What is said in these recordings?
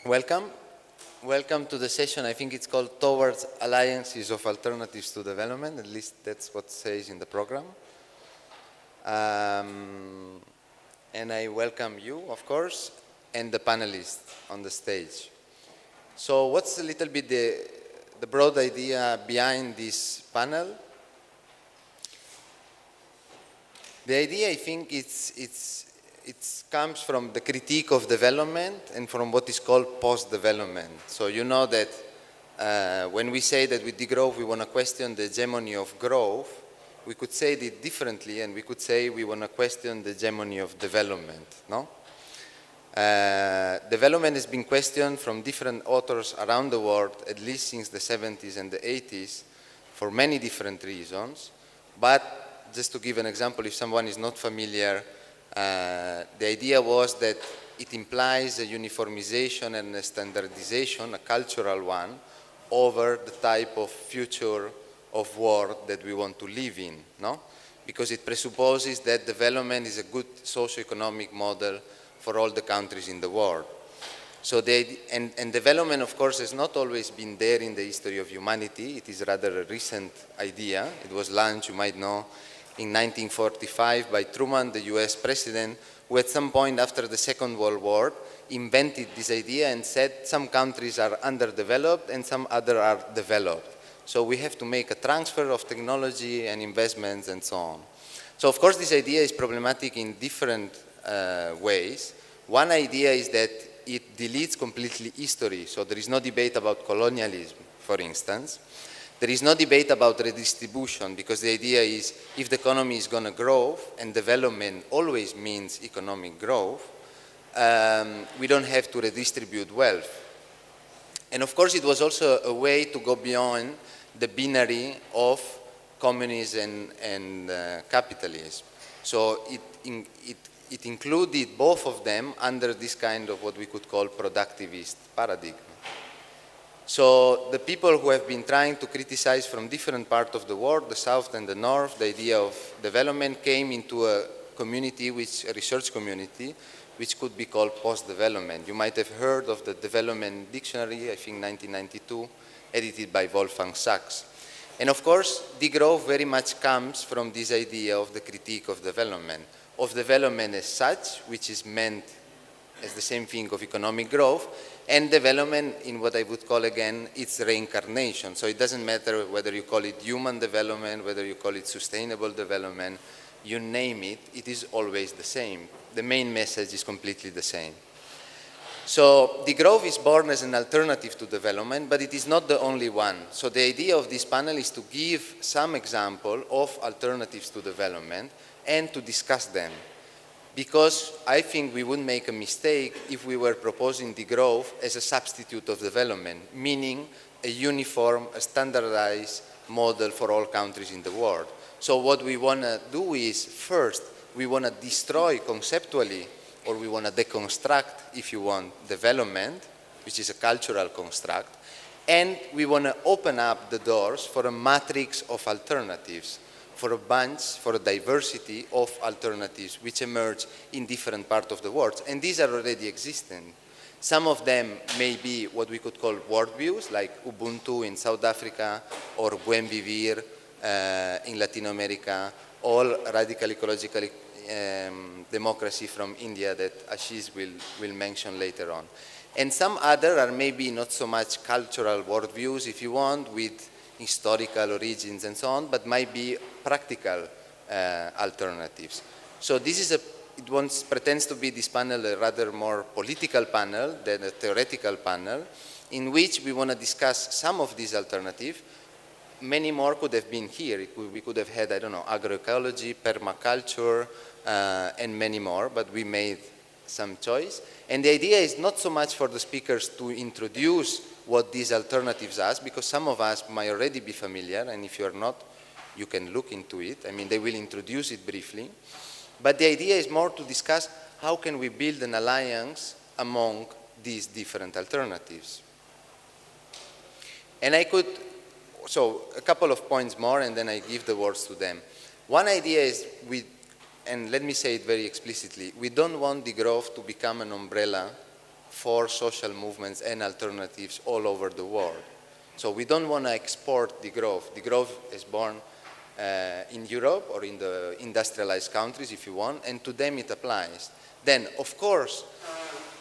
Welcome. Welcome to the session. I think it's called Towards Alliances of Alternatives to Development. At least that's what it says in the program. And I welcome you, of course, and the panelists on the stage. So what's a little bit the broad idea behind this panel? The idea, I think, it comes from the critique of development and from what is called post-development. So you know that when we say that with degrowth we want to question the hegemony of growth, we could say it differently, and we could say we want to question the hegemony of development, no? Development has been questioned from different authors around the world, at least since the 70s and the 80s, for many different reasons. But just to give an example, if someone is not familiar, the idea was that it implies a uniformization and a standardization, a cultural one, over the type of future of world that we want to live in, no? Because it presupposes that development is a good socio-economic model for all the countries in the world. So and development, of course, has not always been there in the history of humanity. It is rather a recent idea. It was launched, you might know, in 1945 by Truman, the US president, who at some point after the Second World War invented this idea and said some countries are underdeveloped and some other are developed. So we have to make a transfer of technology and investments and so on. So of course this idea is problematic in different ways. One idea is that it deletes completely history. So there is no debate about colonialism, for instance. There is no debate about redistribution, because the idea is if the economy is going to grow, and development always means economic growth, we don't have to redistribute wealth. And of course it was also a way to go beyond the binary of communism and capitalism. So it included both of them under this kind of what we could call productivist paradigm. So the people who have been trying to criticize from different parts of the world, the South and the North, the idea of development came into a community, a research community, which could be called post-development. You might have heard of the Development Dictionary, I think 1992, edited by Wolfgang Sachs. And of course, degrowth very much comes from this idea of the critique of development as such, which is meant as the same thing of economic growth, and development in what I would call, again, its reincarnation. So it doesn't matter whether you call it human development, whether you call it sustainable development, you name it, it is always the same. The main message is completely the same. So degrowth is born as an alternative to development, but it is not the only one. So the idea of this panel is to give some example of alternatives to development and to discuss them. Because I think we would make a mistake if we were proposing degrowth as a substitute of development, meaning a uniform, a standardized model for all countries in the world. So what we want to do is, first, we want to destroy conceptually, or we want to deconstruct, if you want, development, which is a cultural construct, and we want to open up the doors for a matrix of alternatives, for a diversity of alternatives which emerge in different parts of the world. And these are already existing. Some of them may be what we could call worldviews, like Ubuntu in South Africa, or Buen Vivir in Latin America, or radical ecological democracy from India that Ashish will mention later on. And some other are maybe not so much cultural worldviews, if you want, with historical origins and so on, but might be practical alternatives. So this is pretends to be this panel a rather more political panel than a theoretical panel, in which we want to discuss some of these alternatives. Many more could have been here. We could have had, I don't know, agroecology, permaculture, and many more, but we made some choice. And the idea is not so much for the speakers to introduce what these alternatives are, because some of us might already be familiar, and if you're not, you can look into it. I mean, they will introduce it briefly. But the idea is more to discuss how can we build an alliance among these different alternatives. And so a couple of points more, and then I give the words to them. One idea is, and let me say it very explicitly, we don't want degrowth to become an umbrella for social movements and alternatives all over the world. So we don't want to export degrowth. Degrowth is born in Europe or in the industrialized countries, if you want, and to them it applies. Then, of course,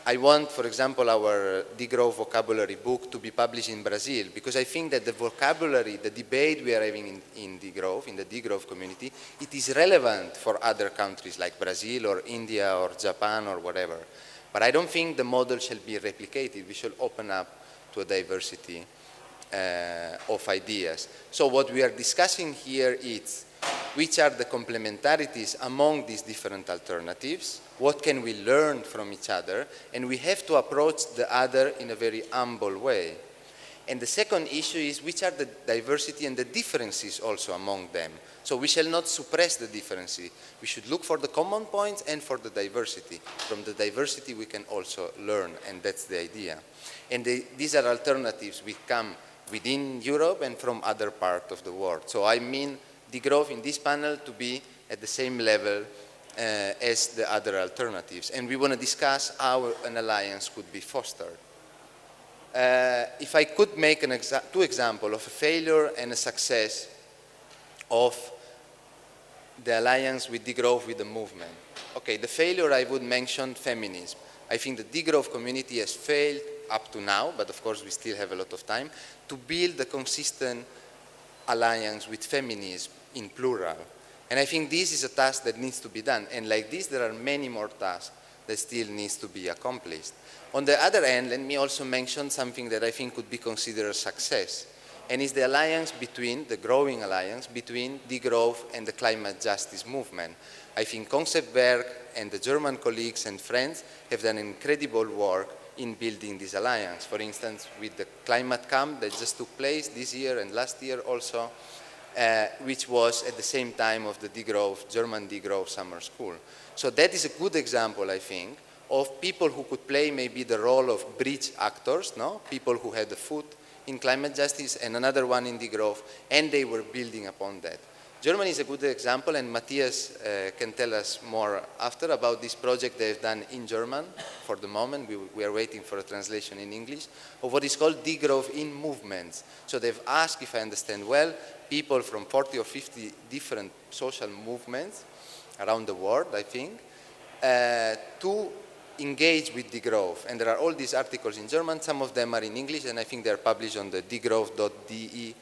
I want, for example, our degrowth vocabulary book to be published in Brazil, because I think that the vocabulary, the debate we are having in degrowth, in the degrowth community, it is relevant for other countries like Brazil or India or Japan or whatever. But I don't think the model shall be replicated. We should open up to a diversity of ideas. So what we are discussing here is which are the complementarities among these different alternatives, what can we learn from each other, and we have to approach the other in a very humble way. And the second issue is which are the diversity and the differences also among them. So we shall not suppress the differences. We should look for the common points and for the diversity. From the diversity we can also learn, and that's the idea. And these are alternatives which come within Europe and from other parts of the world. So I mean degrowth in this panel to be at the same level as the other alternatives. And we want to discuss how an alliance could be fostered. If I could make two examples of a failure and a success of the alliance with degrowth with the movement. Okay, the failure I would mention feminism. I think the degrowth community has failed up to now, but of course we still have a lot of time, to build a consistent alliance with feminism in plural. And I think this is a task that needs to be done. And like this, there are many more tasks that still needs to be accomplished. On the other hand, let me also mention something that I think could be considered a success. And it's the alliance between, the growing alliance between degrowth and the climate justice movement. I think Conceptwerk and the German colleagues and friends have done incredible work in building this alliance. For instance, with the climate camp that just took place this year and last year also, which was at the same time of the degrowth, German degrowth summer school. So that is a good example, I think, of people who could play maybe the role of bridge actors, no? People who had a foot in climate justice and another one in degrowth, and they were building upon that. Germany is a good example, and Matthias can tell us more after about this project they've done in German for the moment. We are waiting for a translation in English of what is called degrowth in movements. So they've asked, if I understand well, people from 40 or 50 different social movements around the world, I think, to engage with degrowth. And there are all these articles in German. Some of them are in English, and I think they're published on the degrowth.de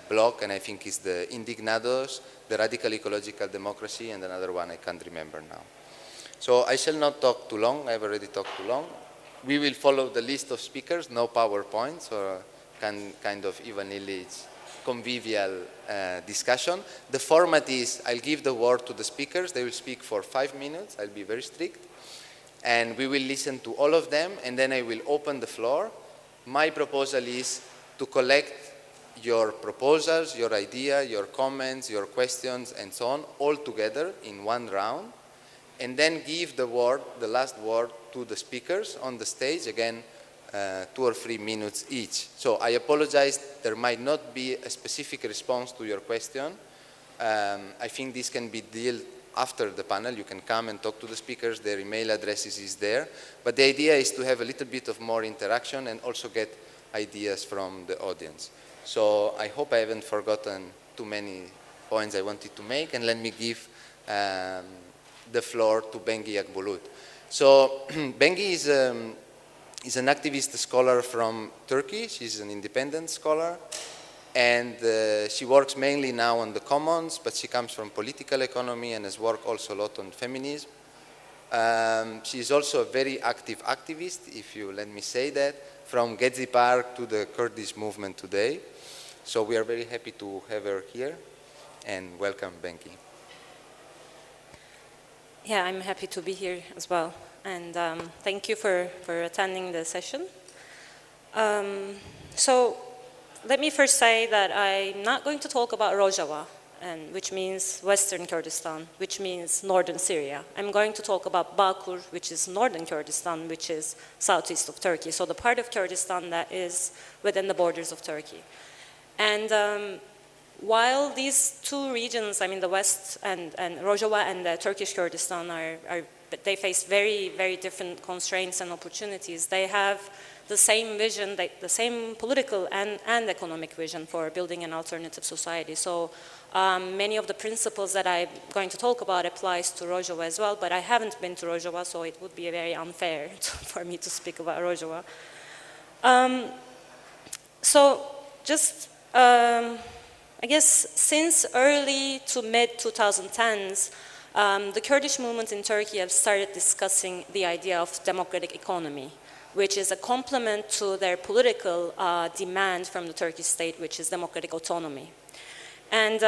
blog, and I think it's the Indignados, the Radical Ecological Democracy, and another one I can't remember now. So I shall not talk too long. I've already talked too long. We will follow the list of speakers, no PowerPoints, or kind of Ivan Illich convivial discussion. The format is I'll give the word to the speakers. They will speak for 5 minutes. I'll be very strict. And we will listen to all of them, and then I will open the floor. My proposal is to collect your proposals, your idea, your comments, your questions, and so on, all together in one round, and then give the word, the last word, to the speakers on the stage, again, 2 or 3 minutes each. So I apologize, there might not be a specific response to your question. I think this can be dealt after the panel. You can come and talk to the speakers, their email addresses is there. But the idea is to have a little bit of more interaction and also get ideas from the audience. So I hope I haven't forgotten too many points I wanted to make, and let me give the floor to Bengi Akbulut. So Bengi is an activist scholar from Turkey. She's an independent scholar, and she works mainly now on the commons, but she comes from political economy and has worked also a lot on feminism. She is also a very active activist, if you let me say that, from Gezi Park to the Kurdish movement today. So we are very happy to have her here, and welcome, Bengi. Yeah, I'm happy to be here as well, and thank you for attending the session. So let me first say that I'm not going to talk about Rojava, which means Western Kurdistan, which means northern Syria. I'm going to talk about Bakur, which is northern Kurdistan, which is southeast of Turkey, so the part of Kurdistan that is within the borders of Turkey. And while these two regions, I mean the West and Rojava and the Turkish Kurdistan are they face very, very different constraints and opportunities. They have the same vision, the same political and economic vision for building an alternative society. So many of the principles that I'm going to talk about applies to Rojava as well, but I haven't been to Rojava, so it would be very unfair for me to speak about Rojava. So just, I guess since early to mid 2010s, the Kurdish movement in Turkey have started discussing the idea of democratic economy, which is a complement to their political demand from the Turkish state, which is democratic autonomy. And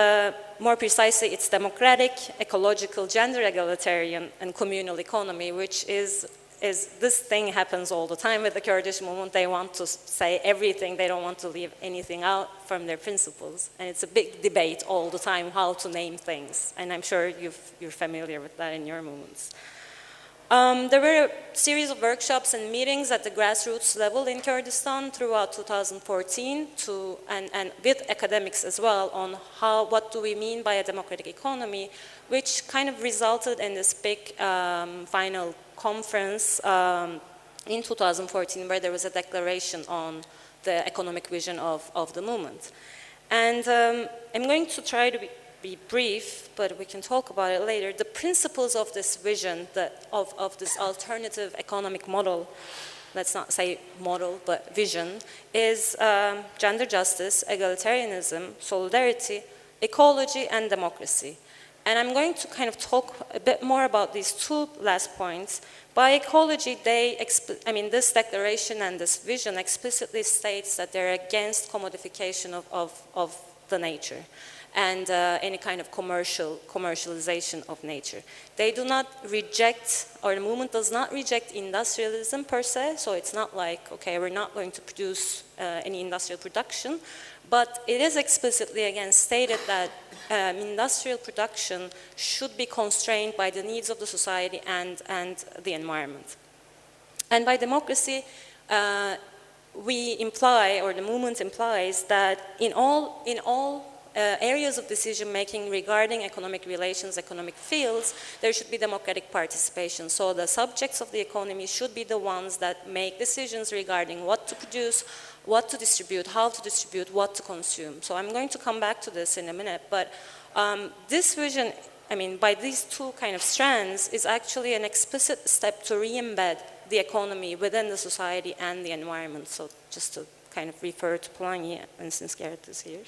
more precisely, it's democratic, ecological, gender egalitarian, and communal economy, which is this thing happens all the time with the Kurdish movement. They want to say everything. They don't want to leave anything out from their principles. And it's a big debate all the time how to name things. And I'm sure you're familiar with that in your movements. There were a series of workshops and meetings at the grassroots level in Kurdistan throughout 2014 and with academics as well on what do we mean by a democratic economy, which kind of resulted in this big final conference in 2014 where there was a declaration on the economic vision of the movement. And I'm going to try to be brief, but we can talk about it later. The principles of this vision, of this alternative economic model, let's not say model, but vision, is gender justice, egalitarianism, solidarity, ecology, and democracy. And I'm going to kind of talk a bit more about these two last points. By ecology, this declaration and this vision explicitly states that they're against commodification of the nature and any kind of commercialization of nature. They do not reject, or the movement does not reject industrialism per se, so it's not like, okay, we're not going to produce any industrial production, but it is explicitly again stated that industrial production should be constrained by the needs of the society and the environment. And by democracy, we imply, or the movement implies, that in all areas of decision making regarding economic relations, economic fields, there should be democratic participation. So the subjects of the economy should be the ones that make decisions regarding what to produce, what to distribute, how to distribute, what to consume. So I'm going to come back to this in a minute, but this vision, by these two kind of strands, is actually an explicit step to re-embed the economy within the society and the environment. So just to kind of refer to Polanyi, and since Garrett is here.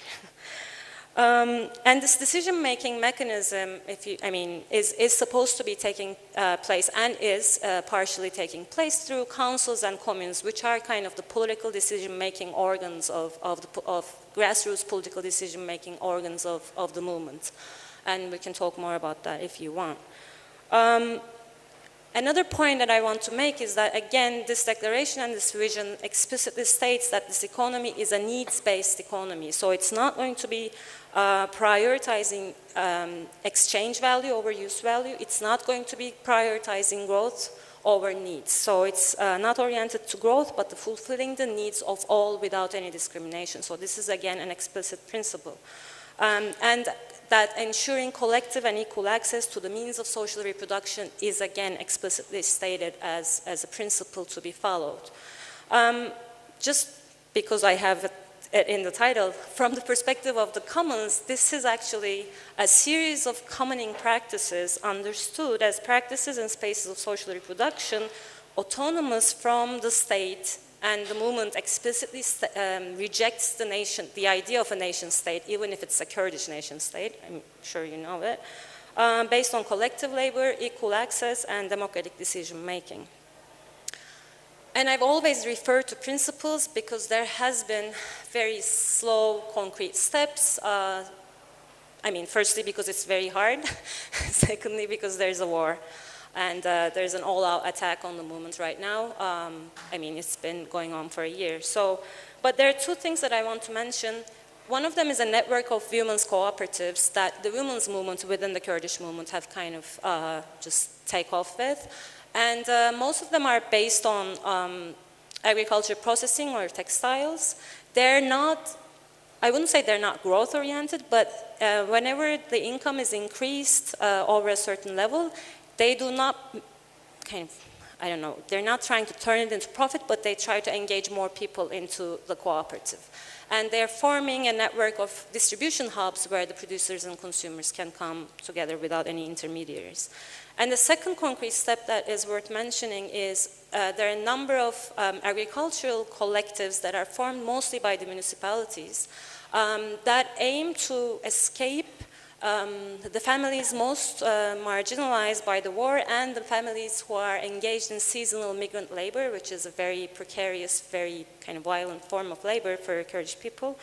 And this decision-making mechanism, is supposed to be taking place and is partially taking place through councils and communes, which are kind of the political decision-making organs of grassroots political decision-making organs of the movement. And we can talk more about that if you want. Another point that I want to make is that, again, this declaration and this vision explicitly states that this economy is a needs-based economy. So it's not going to be prioritizing exchange value over use value. It's not going to be prioritizing growth over needs. So it's not oriented to growth, but to fulfilling the needs of all without any discrimination. So this is, again, an explicit principle. And that ensuring collective and equal access to the means of social reproduction is, again, explicitly stated as a principle to be followed. Just because I have it in the title, from the perspective of the commons, this is actually a series of commoning practices understood as practices in spaces of social reproduction, autonomous from the state. And the movement explicitly rejects the idea of a nation state, even if it's a Kurdish nation state, I'm sure you know it, based on collective labor, equal access, and democratic decision making. And I've always referred to principles because there has been very slow, concrete steps. Firstly, because it's very hard. Secondly, because there's a war. And there's an all-out attack on the movement right now. It's been going on for a year. But there are two things that I want to mention. One of them is a network of women's cooperatives that the women's movement within the Kurdish movement have kind of just take off with. And most of them are based on agriculture processing or textiles. They're not, I wouldn't say they're not growth-oriented, but whenever the income is increased over a certain level, they do not kind of, I don't know, they're not trying to turn it into profit, but they try to engage more people into the cooperative. And they're forming a network of distribution hubs where the producers and consumers can come together without any intermediaries. And the second concrete step that is worth mentioning is there are a number of agricultural collectives that are formed mostly by the municipalities that aim to escape the families most marginalized by the war and the families who are engaged in seasonal migrant labor, which is a very precarious, very kind of violent form of labor for Kurdish people,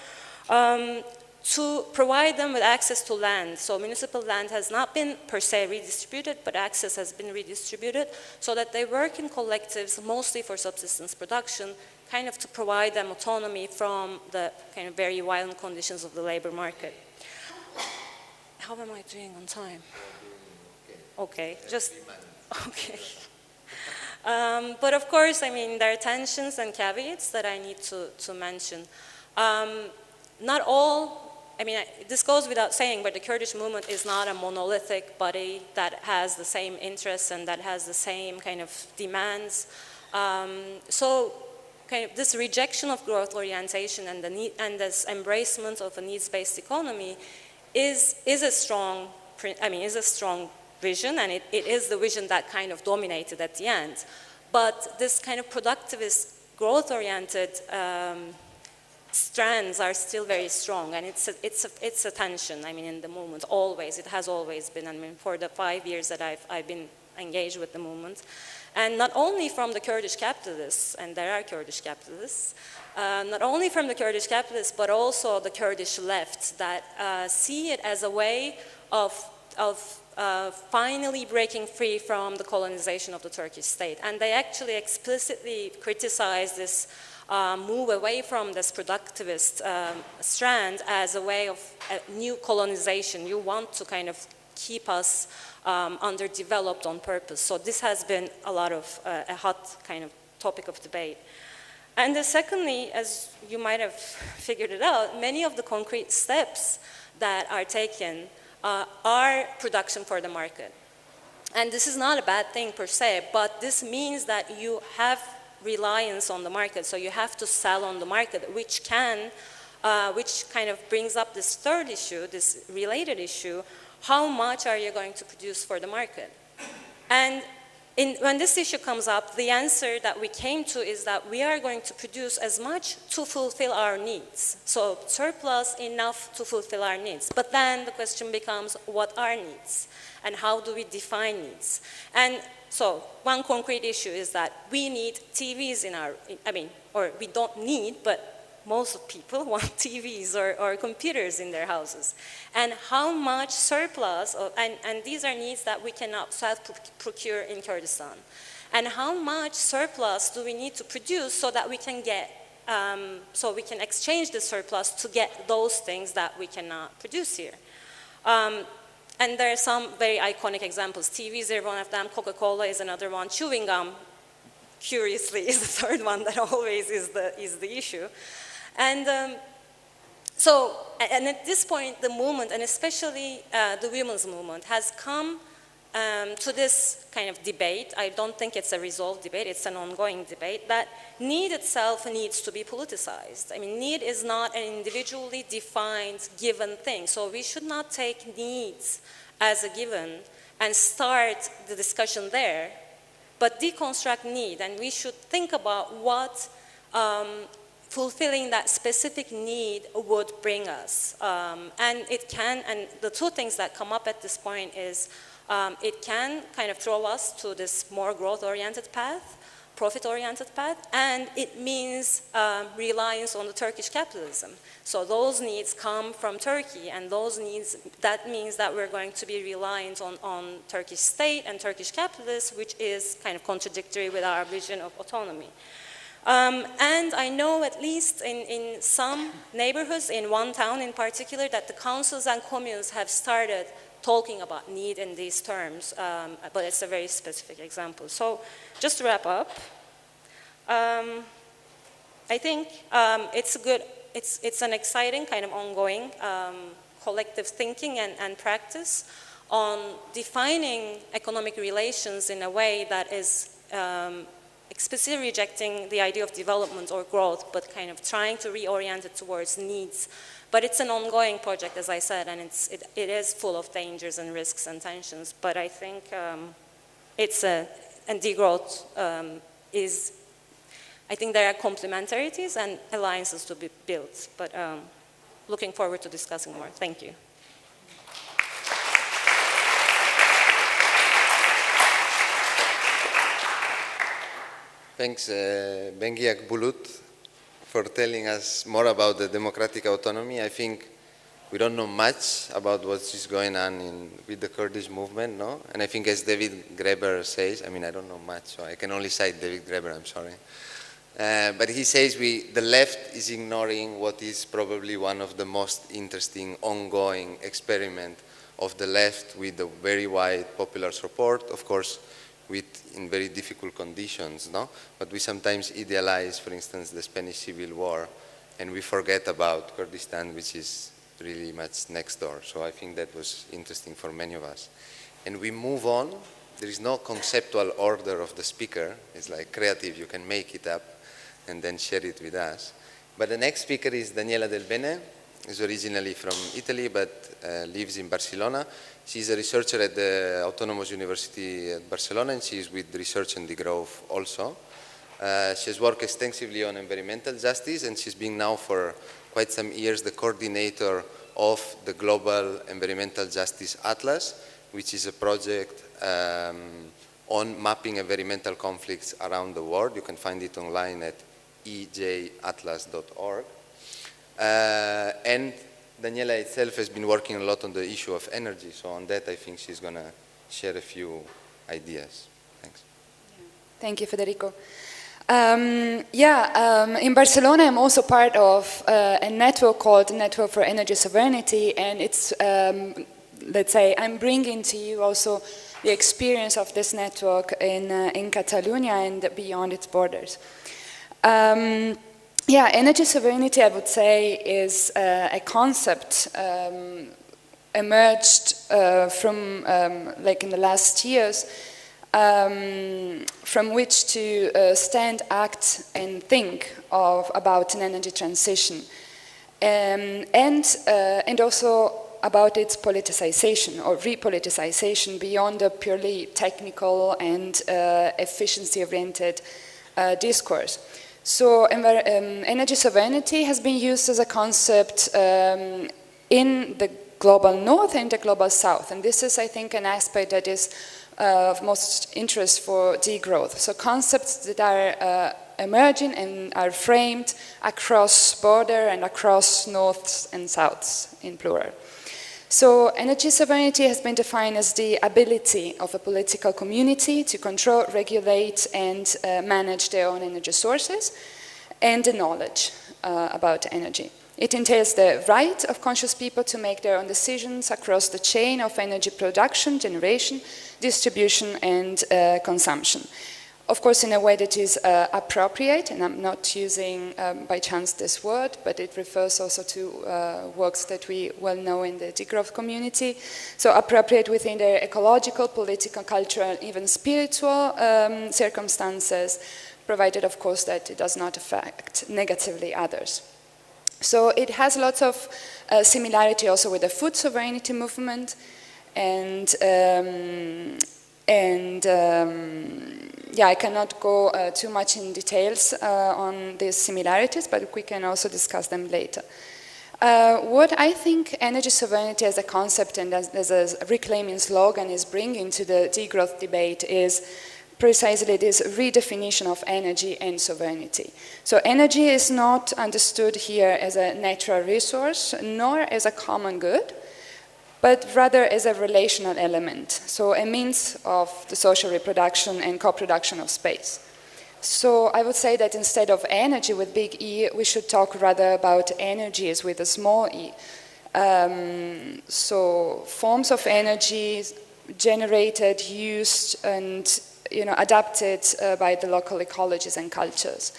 to provide them with access to land. So municipal land has not been per se redistributed, but access has been redistributed so that they work in collectives mostly for subsistence production, kind of to provide them autonomy from the kind of very violent conditions of the labor market. How am I doing on time? Okay, just, okay. But of course, I mean, there are tensions and caveats that I need to mention. Not all, I mean, this goes without saying, but the Kurdish movement is not a monolithic body that has the same interests and that has the same kind of demands. So kind of this rejection of growth orientation and, this embracement of a needs-based economy is a strong vision, and it is the vision that kind of dominated at the end. But this kind of productivist, growth-oriented strands are still very strong, and it's a tension. I mean, in the movement, always it has always been. I mean, for the 5 years that I've been engaged with the movement, and not only from the Kurdish capitalists, and there are Kurdish capitalists. Not only from the Kurdish capitalists, but also the Kurdish left that see it as a way of finally breaking free from the colonization of the Turkish state. And they actually explicitly criticize this move away from this productivist strand as a way of new colonization. You want to kind of keep us underdeveloped on purpose. So this has been a lot of a hot kind of topic of debate. And secondly, as you might have figured it out, many of the concrete steps that are taken are production for the market. And this is not a bad thing per se, but this means that you have reliance on the market, so you have to sell on the market, which kind of brings up this third issue, this related issue: how much are you going to produce for the market? And when this issue comes up, the answer that we came to is that we are going to produce as much to fulfill our needs. So surplus enough to fulfill our needs. But then the question becomes, what are needs? And how do we define needs? And so one concrete issue is that we need TVs in our, or we don't need, but most people want TVs or computers in their houses. And how much surplus, and these are needs that we cannot self-procure in Kurdistan. And how much surplus do we need to produce so that we can get, so we can exchange the surplus to get those things that we cannot produce here. And there are some very iconic examples. TVs are one of them, Coca-Cola is another one, chewing gum, curiously, is the third one that always is the issue. And and at this point, the movement, and especially the women's movement, has come to this kind of debate. I don't think it's a resolved debate, it's an ongoing debate, that need itself needs to be politicized. I mean, need is not an individually defined given thing, so we should not take needs as a given and start the discussion there, but deconstruct need, and we should think about what fulfilling that specific need would bring us. And the two things that come up at this point is it can kind of throw us to this more growth-oriented path, profit-oriented path, and it means reliance on the Turkish capitalism. So those needs come from Turkey, and those needs, that means that we're going to be reliant on Turkish state and Turkish capitalists, which is kind of contradictory with our vision of autonomy. And I know at least in some neighborhoods, in one town in particular, that the councils and communes have started talking about need in these terms, but it's a very specific example. So just to wrap up, I think it's an exciting kind of ongoing collective thinking and practice on defining economic relations in a way that is explicitly rejecting the idea of development or growth, but kind of trying to reorient it towards needs. But it's an ongoing project, as I said, and it is full of dangers and risks and tensions. But I think and degrowth is, I think there are complementarities and alliances to be built. But looking forward to discussing more. Thank you. Thanks, Bengi Akbulut, for telling us more about the democratic autonomy. I think we don't know much about what is going on with the Kurdish movement, no? And I think as David Graeber says, I mean, I don't know much, so I can only cite David Graeber, I'm sorry. But he says the left is ignoring what is probably one of the most interesting ongoing experiment of the left with a very wide popular support, of course, in very difficult conditions, no? But we sometimes idealize, for instance, the Spanish Civil War, and we forget about Kurdistan, which is really much next door. So I think that was interesting for many of us. And we move on. There is no conceptual order of the speaker. It's like creative, you can make it up and then share it with us. But the next speaker is Daniela del Bene. She's originally from Italy, but lives in Barcelona. She's a researcher at the Autonomous University at Barcelona, and she's with Research and Degrowth also. She has worked extensively on environmental justice, and she's been now for quite some years the coordinator of the Global Environmental Justice Atlas, which is a project on mapping environmental conflicts around the world. You can find it online at ejatlas.org. And Daniela itself has been working a lot on the issue of energy, so on that I think she's going to share a few ideas. Thanks. Thank you, Federico. In Barcelona I'm also part of a network called Network for Energy Sovereignty, and it's, let's say, I'm bringing to you also the experience of this network in Catalonia and beyond its borders. Energy sovereignty, I would say, is a concept emerged from, like in the last years, from which to stand, act, and think about an energy transition, and also about its politicization or repoliticization beyond a purely technical and efficiency-oriented discourse. So energy sovereignty has been used as a concept in the global north and the global south, and this is, I think, an aspect that is of most interest for degrowth. So concepts that are emerging and are framed across border and across norths and souths in plural. So energy sovereignty has been defined as the ability of a political community to control, regulate, and manage their own energy sources and the knowledge about energy. It entails the right of conscious people to make their own decisions across the chain of energy production, generation, distribution, and consumption. Of course, in a way that is appropriate, and I'm not using by chance this word, but it refers also to works that we well know in the degrowth community. So appropriate within their ecological, political, cultural, even spiritual circumstances, provided, of course, that it does not affect negatively others. So it has lots of similarity also with the food sovereignty movement, and I cannot go too much in details on these similarities, but we can also discuss them later. What I think energy sovereignty as a concept and as a reclaiming slogan is bringing to the degrowth debate is precisely this redefinition of energy and sovereignty. So energy is not understood here as a natural resource, nor as a common good, but rather as a relational element, so a means of the social reproduction and co-production of space. So I would say that instead of energy with big E, we should talk rather about energies with a small e. So forms of energy generated, used, and adapted by the local ecologies and cultures.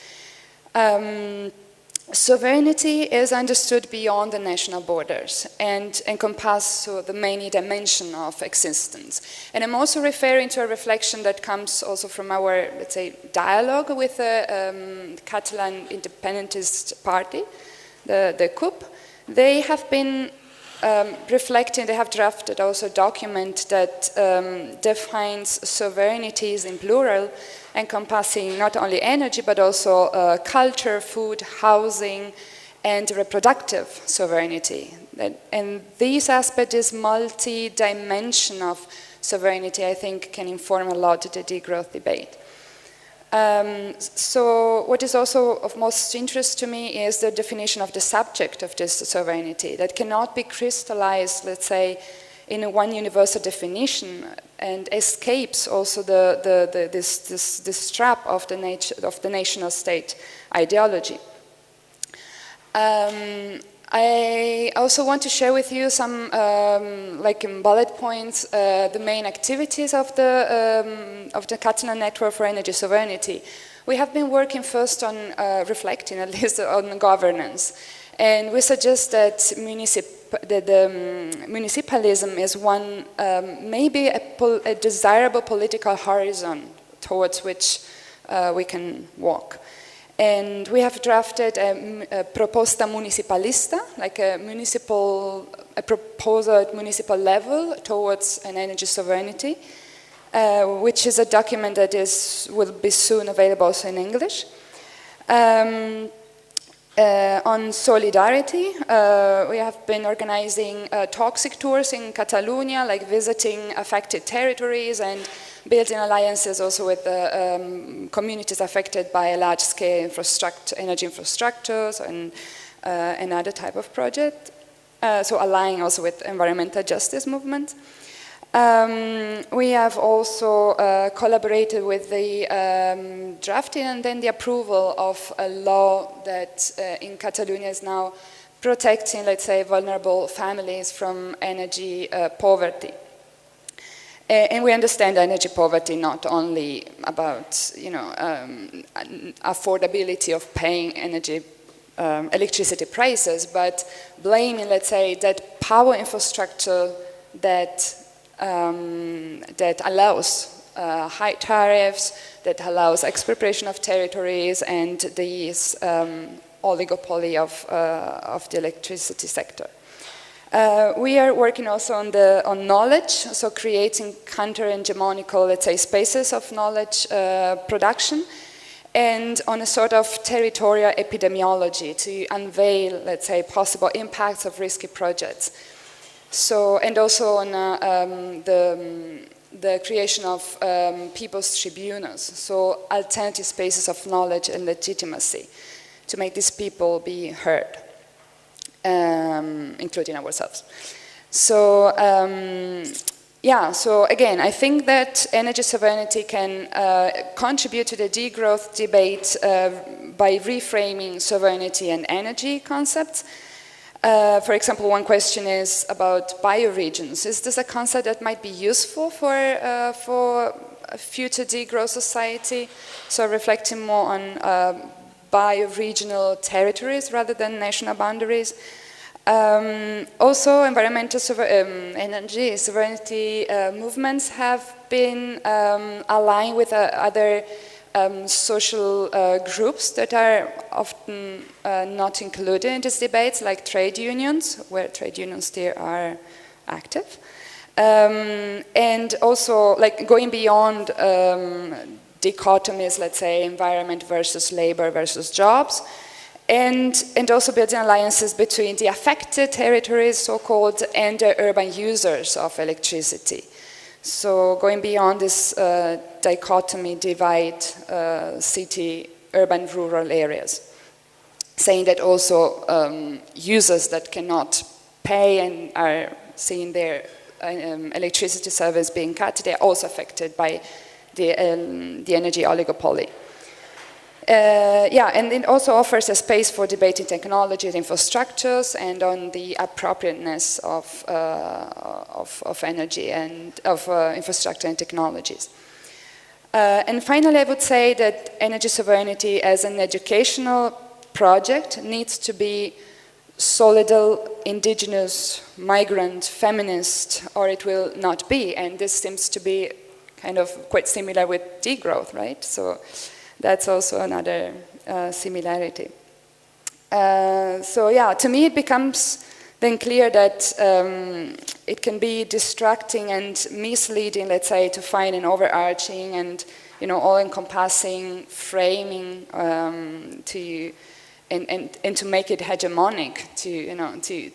sovereignty is understood beyond the national borders and encompasses the many dimensions of existence. And I'm also referring to a reflection that comes also from our, let's say, dialogue with the Catalan Independentist Party, the CUP. They have been reflecting, they have drafted also a document that defines sovereignties in plural, encompassing not only energy, but also culture, food, housing, and reproductive sovereignty. And this aspect, this multi-dimension of sovereignty, I think can inform a lot the degrowth debate. So what is also of most interest to me is the definition of the subject of this sovereignty that cannot be crystallized, let's say, in one universal definition, and escapes also this trap of the national state ideology. I also want to share with you some, like in bullet points, the main activities of the Catalan Network for Energy Sovereignty. We have been working first on reflecting, at least, on governance, and we suggest that municipalism is one, maybe a desirable political horizon towards which we can walk. And we have drafted a proposta municipalista, like a proposal at municipal level towards an energy sovereignty, which is a document that will be soon available also in English. On solidarity, we have been organizing toxic tours in Catalonia, like visiting affected territories and building alliances also with communities affected by a large-scale energy infrastructures and another type of project. So aligning also with environmental justice movements. We have also collaborated with the drafting and then the approval of a law that in Catalonia is now protecting, let's say, vulnerable families from energy poverty. And we understand energy poverty not only about, affordability of paying electricity prices, but blaming, let's say, that power infrastructure that allows high tariffs, that allows expropriation of territories, and this oligopoly of the electricity sector. We are working also on knowledge, so creating counter-hegemonical, let's say, spaces of knowledge production, and on a sort of territorial epidemiology to unveil, let's say, possible impacts of risky projects. So, and also on the creation of people's tribunals, so alternative spaces of knowledge and legitimacy to make these people be heard, including ourselves. So, so again, I think that energy sovereignty can contribute to the degrowth debate by reframing sovereignty and energy concepts. For example, one question is about bioregions. Is this a concept that might be useful for a future degrowth society? So reflecting more on bioregional territories rather than national boundaries. Also, environmental energy sovereignty movements have been aligned with other social groups that are often not included in these debates, like trade unions, where trade unions still are active. And also, like, going beyond dichotomies, let's say, environment versus labor versus jobs, and also building alliances between the affected territories, so-called, and the urban users of electricity. So going beyond this dichotomy, divide, city, urban, rural areas. Saying that also users that cannot pay and are seeing their electricity service being cut, they are also affected by the energy oligopoly. And it also offers a space for debating technologies, infrastructures, and on the appropriateness of energy and of infrastructure and technologies. And finally, I would say that energy sovereignty as an educational project needs to be solidal, indigenous, migrant, feminist, or it will not be. And this seems to be kind of quite similar with degrowth, right? So that's also another similarity. So yeah, to me it becomes then clear that it can be distracting and misleading, let's say, to find an overarching and all-encompassing framing and to make it hegemonic,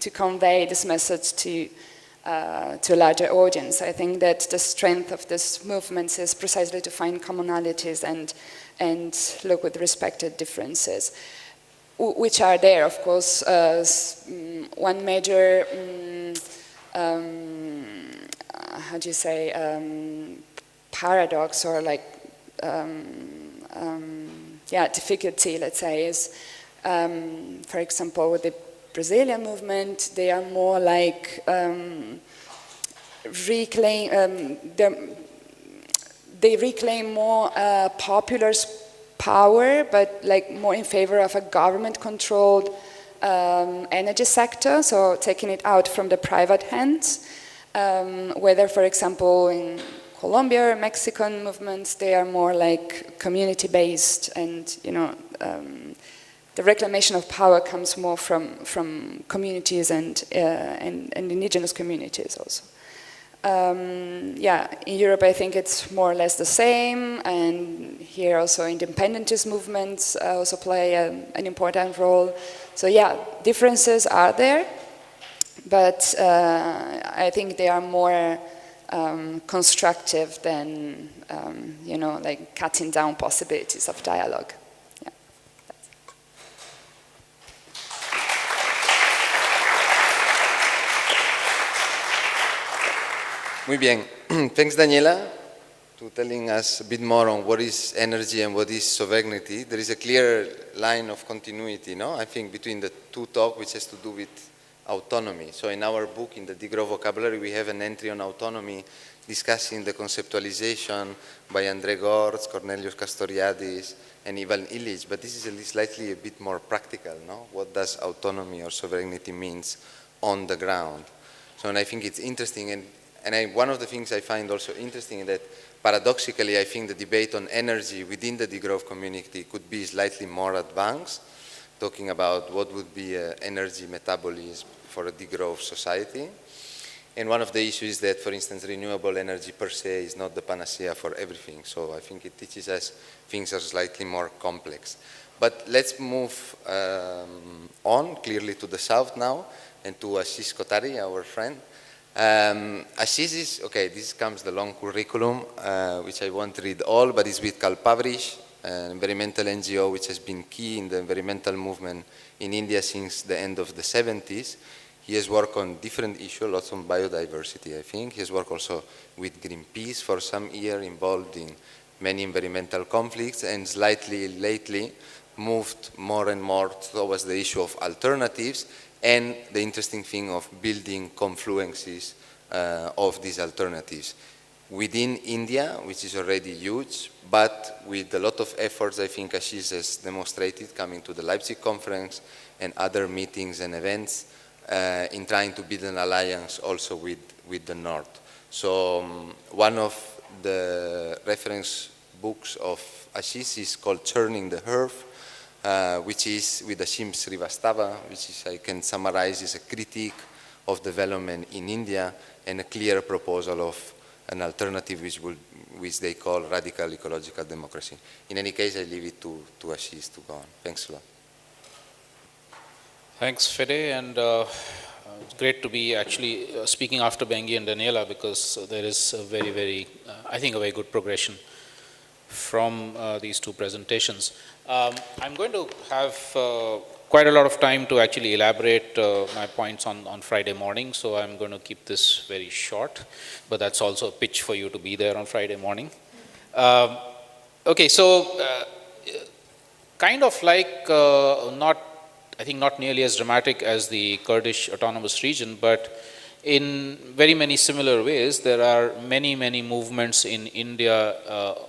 to convey this message to a larger audience. I think that the strength of this movement is precisely to find commonalities and look with respect at differences, which are there, of course. One major, how do you say, paradox or like, difficulty, let's say, is, for example, with the Brazilian movement, they are more like they reclaim more popular power, but like more in favor of a government-controlled energy sector, so taking it out from the private hands. Whether, for example, in Colombia or Mexican movements, they are more like community-based, and the reclamation of power comes more from communities and indigenous communities also. In Europe I think it's more or less the same, and here also independentist movements also play an important role. So yeah, differences are there, but I think they are more constructive than like cutting down possibilities of dialogue. Muy bien. Thanks, Daniela, to telling us a bit more on what is energy and what is sovereignty. There is a clear line of continuity, no? I think, between the two talks, which has to do with autonomy. So in our book, in the Degrowth vocabulary, we have an entry on autonomy discussing the conceptualization by André Gortz, Cornelius Castoriadis, and Ivan Illich. But this is slightly a bit more practical, no? What does autonomy or sovereignty means on the ground? So, and I think it's interesting, and one of the things I find also interesting is that paradoxically I think the debate on energy within the degrowth community could be slightly more advanced, talking about what would be energy metabolism for a degrowth society. And one of the issues is that, for instance, renewable energy per se is not the panacea for everything. So I think it teaches us things are slightly more complex. But let's move on clearly to the south now and to Ashish Kothari, our friend. Ashish is, okay, this comes the long curriculum, which I won't read all, but it's with Kalpavrish, an environmental NGO which has been key in the environmental movement in India since the end of the 70s. He has worked on different issues, lots on biodiversity, I think. He has worked also with Greenpeace for some years, involved in many environmental conflicts, and slightly lately moved more and more towards the issue of alternatives and the interesting thing of building confluences of these alternatives within India, which is already huge, but with a lot of efforts, I think Ashish has demonstrated coming to the Leipzig conference and other meetings and events in trying to build an alliance also with the North. So one of the reference books of Ashish is called Churning the Earth, which is with Ashim Srivastava, which is, I can summarize, is a critique of development in India and a clear proposal of an alternative which they call radical ecological democracy. In any case, I leave it to Ashish to go on. Thanks a lot. Thanks, Fede, and it's great to be actually speaking after Bengi and Daniela, because there is a very, I think a very good progression from these two presentations. I'm going to have quite a lot of time to actually elaborate my points on Friday morning, so I'm going to keep this very short, but that's also a pitch for you to be there on Friday morning. Okay, so kind of like I think not nearly as dramatic as the Kurdish autonomous region, but in very many similar ways, there are many movements in India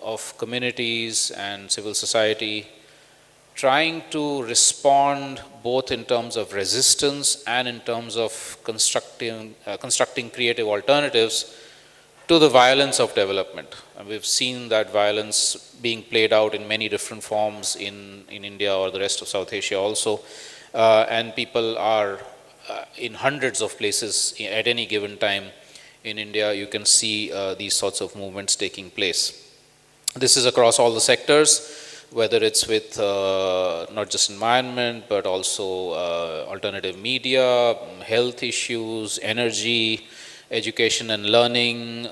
of communities and civil society trying to respond both in terms of resistance and in terms of constructing creative alternatives to the violence of development. And we've seen that violence being played out in many different forms in India or the rest of South Asia also. And people are in hundreds of places at any given time in India. You can see these sorts of movements taking place. This is across all the sectors, whether it's with not just environment, but also alternative media, health issues, energy, education and learning,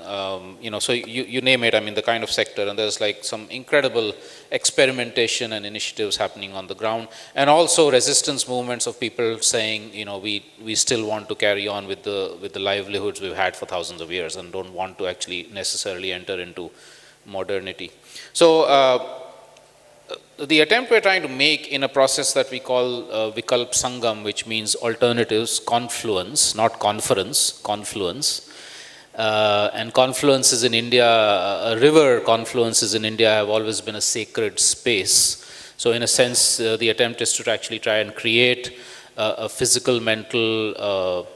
so you name it, I mean, the kind of sector, and there's like some incredible experimentation and initiatives happening on the ground, and also resistance movements of people saying, we still want to carry on with the livelihoods we've had for thousands of years and don't want to actually necessarily enter into modernity. So the attempt we're trying to make in a process that we call Vikalp Sangam, which means alternatives, confluence, not conference, confluence. And confluences in India, river confluences in India have always been a sacred space. So in a sense, the attempt is to actually try and create a physical, mental,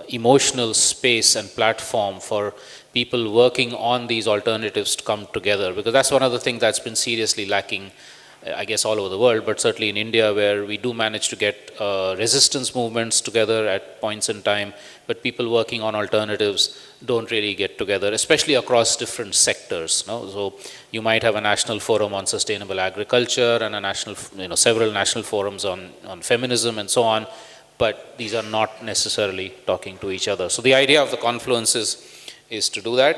emotional space and platform for people working on these alternatives to come together, because that's one of the things that's been seriously lacking, I guess, all over the world, but certainly in India, where we do manage to get resistance movements together at points in time, but people working on alternatives don't really get together, especially across different sectors. No? So you might have a national forum on sustainable agriculture and a national, several national forums on feminism and so on, but these are not necessarily talking to each other. So the idea of the confluences is to do that.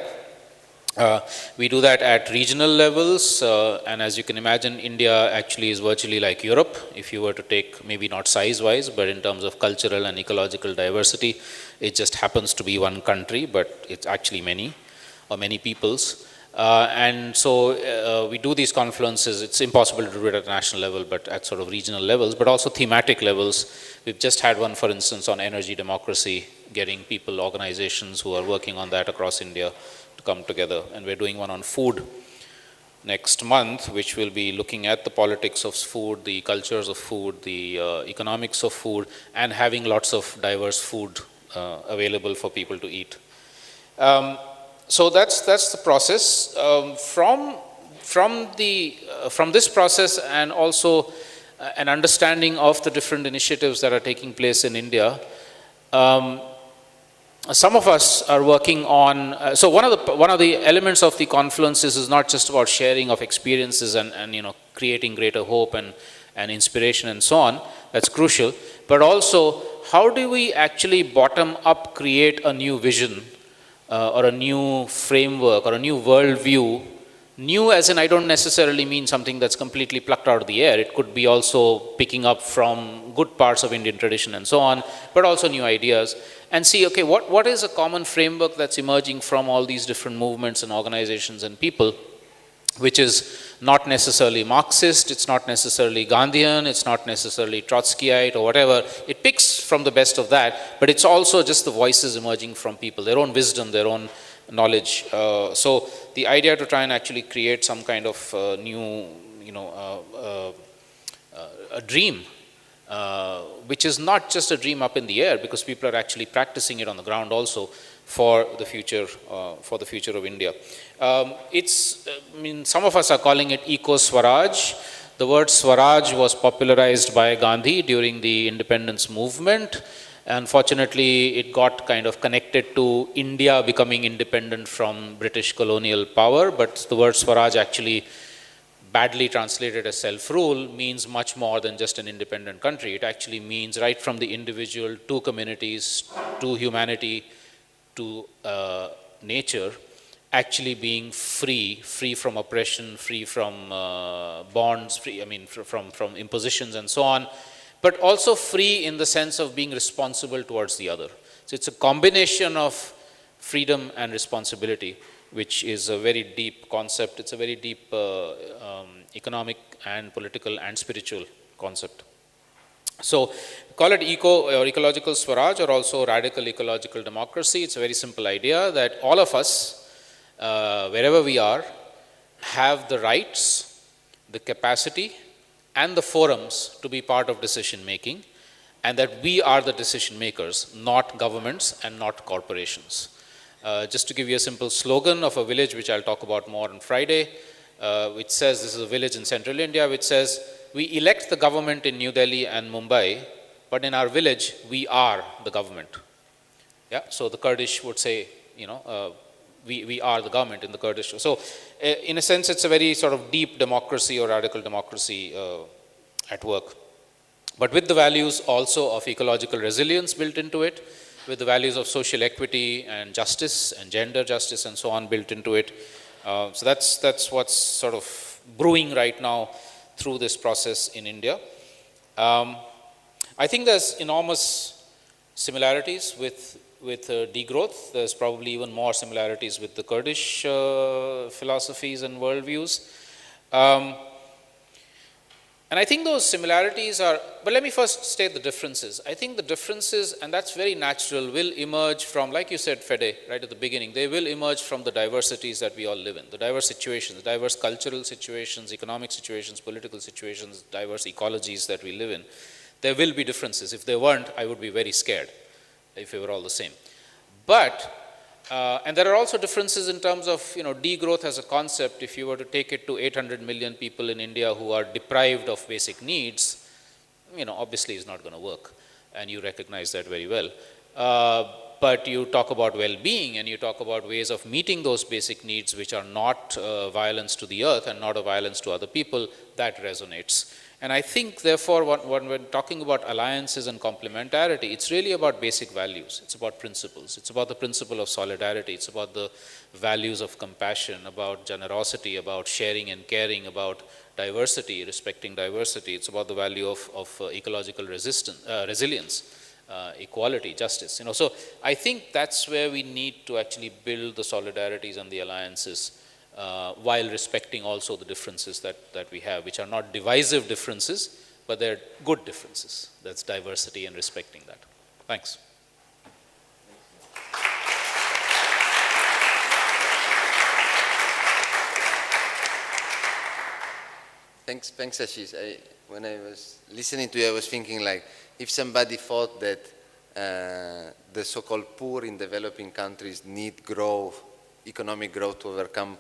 We do that at regional levels, and as you can imagine, India actually is virtually like Europe, if you were to take, maybe not size-wise, but in terms of cultural and ecological diversity. It just happens to be one country, but it's actually many peoples. And so we do these confluences. It's impossible to do it at a national level, but at sort of regional levels, but also thematic levels. We've just had one, for instance, on energy democracy, getting people, organizations who are working on that across India to come together. And we're doing one on food next month, which will be looking at the politics of food, the cultures of food, the economics of food, and having lots of diverse food available for people to eat. So that's the process. From this process, and also an understanding of the different initiatives that are taking place in India, some of us are working on. So one of the elements of the confluences is not just about sharing of experiences and creating greater hope and inspiration and so on. That's crucial. But also, how do we actually bottom up create a new vision? Or a new framework or a new worldview. New as in, I don't necessarily mean something that's completely plucked out of the air. It could be also picking up from good parts of Indian tradition and so on, but also new ideas. And see, okay, what is a common framework that's emerging from all these different movements and organizations and people, which is not necessarily Marxist, it's not necessarily Gandhian, it's not necessarily Trotskyite or whatever. It picks from the best of that, but it's also just the voices emerging from people, their own wisdom, their own knowledge. So the idea to try and actually create some kind of new, a dream, which is not just a dream up in the air, because people are actually practicing it on the ground also, for the future of India. Some of us are calling it eco-Swaraj. The word Swaraj was popularized by Gandhi during the independence movement. Unfortunately, it got kind of connected to India becoming independent from British colonial power, but the word Swaraj actually, badly translated as self-rule, means much more than just an independent country. It actually means right from the individual to communities, to humanity, to nature, actually being free from oppression, free from bonds, from impositions and so on, but also free in the sense of being responsible towards the other. So it's a combination of freedom and responsibility, which is a very deep concept. It's a very deep economic and political and spiritual concept. So call it eco or ecological Swaraj, or also radical ecological democracy. It's a very simple idea that all of us, wherever we are, have the rights, the capacity, and the forums to be part of decision making, and that we are the decision makers, not governments and not corporations. Just to give you a simple slogan of a village, which I'll talk about more on Friday, which says, this is a village in central India, which says, we elect the government in New Delhi and Mumbai, but in our village, we are the government. Yeah, so the Kurdish would say, you know, we are the government in the Kurdish. So in a sense, it's a very sort of deep democracy or radical democracy at work. But with the values also of ecological resilience built into it, with the values of social equity and justice and gender justice and so on built into it. So that's what's sort of brewing right now through this process in India. I think there's enormous similarities with degrowth. There's probably even more similarities with the Kurdish philosophies and worldviews. And I think those similarities are, but let me first state the differences. I think the differences, and that's very natural, will emerge from, like you said, Fede, right at the beginning, they will emerge from the diversities that we all live in, the diverse situations, diverse cultural situations, economic situations, political situations, diverse ecologies that we live in. There will be differences. If there weren't, I would be very scared if we were all the same. But, and there are also differences in terms of, you know, degrowth as a concept. If you were to take it to 800 million people in India who are deprived of basic needs, you know, obviously it's not going to work. And you recognize that very well. But you talk about well-being and you talk about ways of meeting those basic needs which are not violence to the earth and not a violence to other people, that resonates. And I think, therefore, when we're talking about alliances and complementarity, it's really about basic values. It's about principles. It's about the principle of solidarity. It's about the values of compassion, about generosity, about sharing and caring, about diversity, respecting diversity. It's about the value of ecological resilience, equality, justice. You know, so I think that's where we need to actually build the solidarities and the alliances, while respecting also the differences that we have, which are not divisive differences, but they're good differences. That's diversity and respecting that. Thanks. Thanks Ashish. When I was listening to you, I was thinking, like, if somebody thought that the so-called poor in developing countries need growth, economic growth to overcome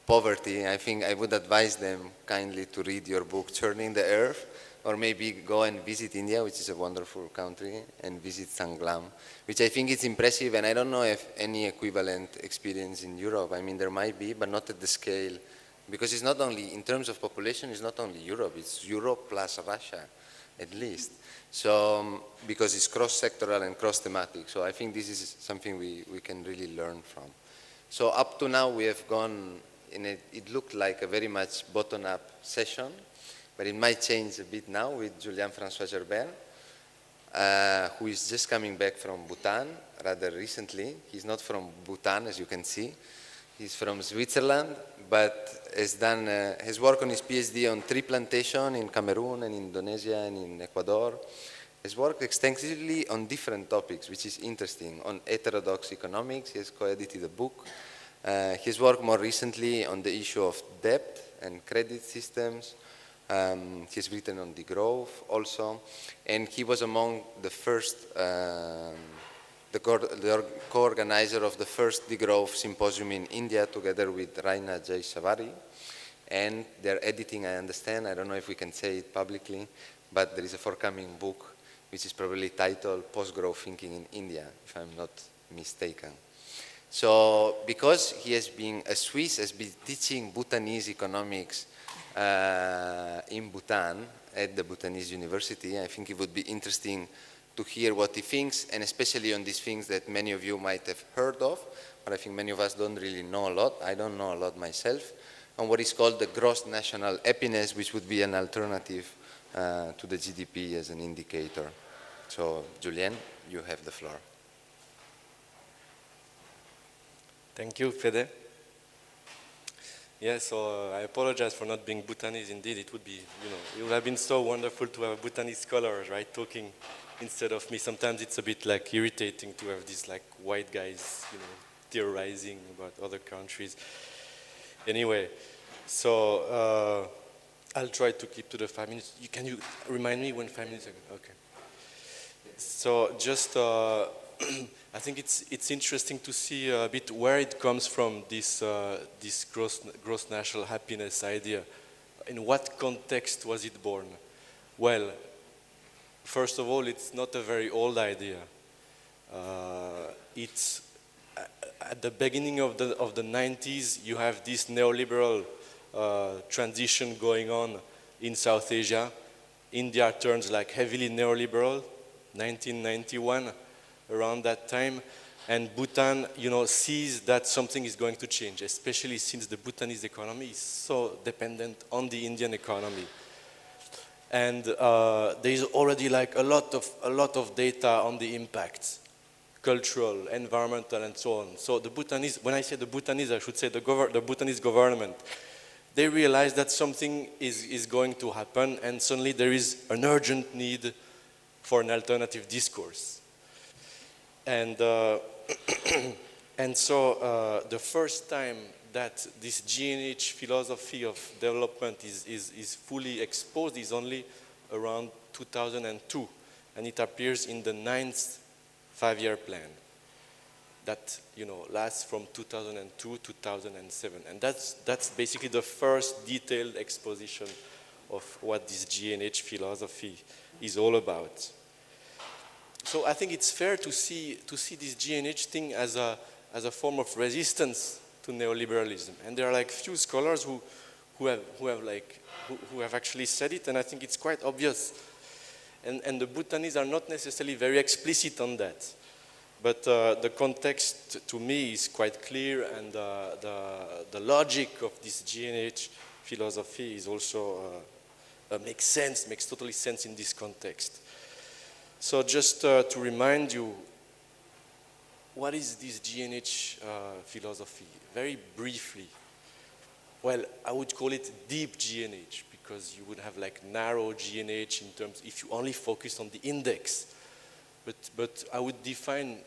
poverty, I think I would advise them kindly to read your book, Churning the Earth, or maybe go and visit India, which is a wonderful country, and visit Sanglam, which I think is impressive, and I don't know if any equivalent experience in Europe. I mean, there might be, but not at the scale, because it's not only, in terms of population, it's not only Europe, it's Europe plus Russia, at least. So, because it's cross-sectoral and cross-thematic, so I think this is something we can really learn from. So up to now, we have gone, it looked like a very much bottom-up session, but it might change a bit now with Julien Francois Gerber, who is just coming back from Bhutan rather recently. He's not from Bhutan, as you can see. He's from Switzerland, but has worked on his PhD on tree plantation in Cameroon and Indonesia and in Ecuador. Has worked extensively on different topics, which is interesting. On heterodox economics, he has co-edited a book. He has worked more recently on the issue of debt and credit systems. He has written on degrowth also. And he was among the first, the co-organizer of the first degrowth symposium in India, together with Raina J. Savari. And they're editing, I understand. I don't know if we can say it publicly, but there is a forthcoming book which is probably titled Post-Growth Thinking in India, if I'm not mistaken. So because he has been, a Swiss, has been teaching Bhutanese economics in Bhutan at the Bhutanese University, I think it would be interesting to hear what he thinks, and especially on these things that many of you might have heard of, but I think many of us don't really know a lot. I don't know a lot myself, on what is called the gross national happiness, which would be an alternative to the GDP as an indicator. So, Julien, you have the floor. Thank you, Fede. Yeah, so I apologize for not being Bhutanese. Indeed, it would be, it would have been so wonderful to have Bhutanese scholars, right, talking instead of me. Sometimes it's a bit like irritating to have these like white guys, theorizing about other countries. Anyway, so I'll try to keep to the 5 minutes. Can you remind me when 5 minutes ago? Okay. So just, I think it's interesting to see a bit where it comes from, this gross national happiness idea. In what context was it born? Well, first of all, it's not a very old idea. It's at the beginning of the 90s, you have this neoliberal transition going on in South Asia. India turns like heavily neoliberal, 1991, around that time. And Bhutan, sees that something is going to change, especially since the Bhutanese economy is so dependent on the Indian economy. And there is already like a lot of data on the impacts, cultural, environmental, and so on. So the Bhutanese, when I say the Bhutanese, I should say the Bhutanese government, they realize that something is going to happen, and suddenly there is an urgent need for an alternative discourse. And and so the first time that this GNH philosophy of development is fully exposed is only around 2002, and it appears in the 9th five-year plan that lasts from 2002 to 2007, and that's basically the first detailed exposition of what this GNH philosophy is all about. So I think it's fair to see this GNH thing as a form of resistance to neoliberalism, and there are like few scholars who have actually said it, and I think it's quite obvious. And the Bhutanese are not necessarily very explicit on that. But the context to me is quite clear, and the logic of this GNH philosophy is also makes totally sense in this context. So just to remind you, what is this GNH philosophy? Very briefly, well, I would call it deep GNH, because you would have like narrow GNH in terms, if you only focus on the index. But I would define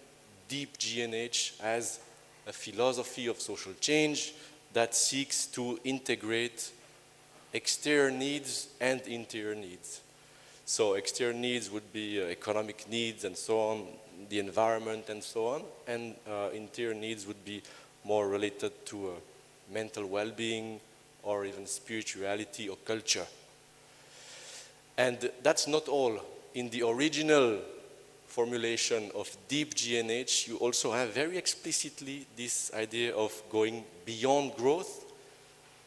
deep GNH as a philosophy of social change that seeks to integrate exterior needs and interior needs. So exterior needs would be economic needs and so on, the environment and so on, and interior needs would be more related to mental well-being or even spirituality or culture. And that's not all. In the original formulation of deep GNH, you also have very explicitly this idea of going beyond growth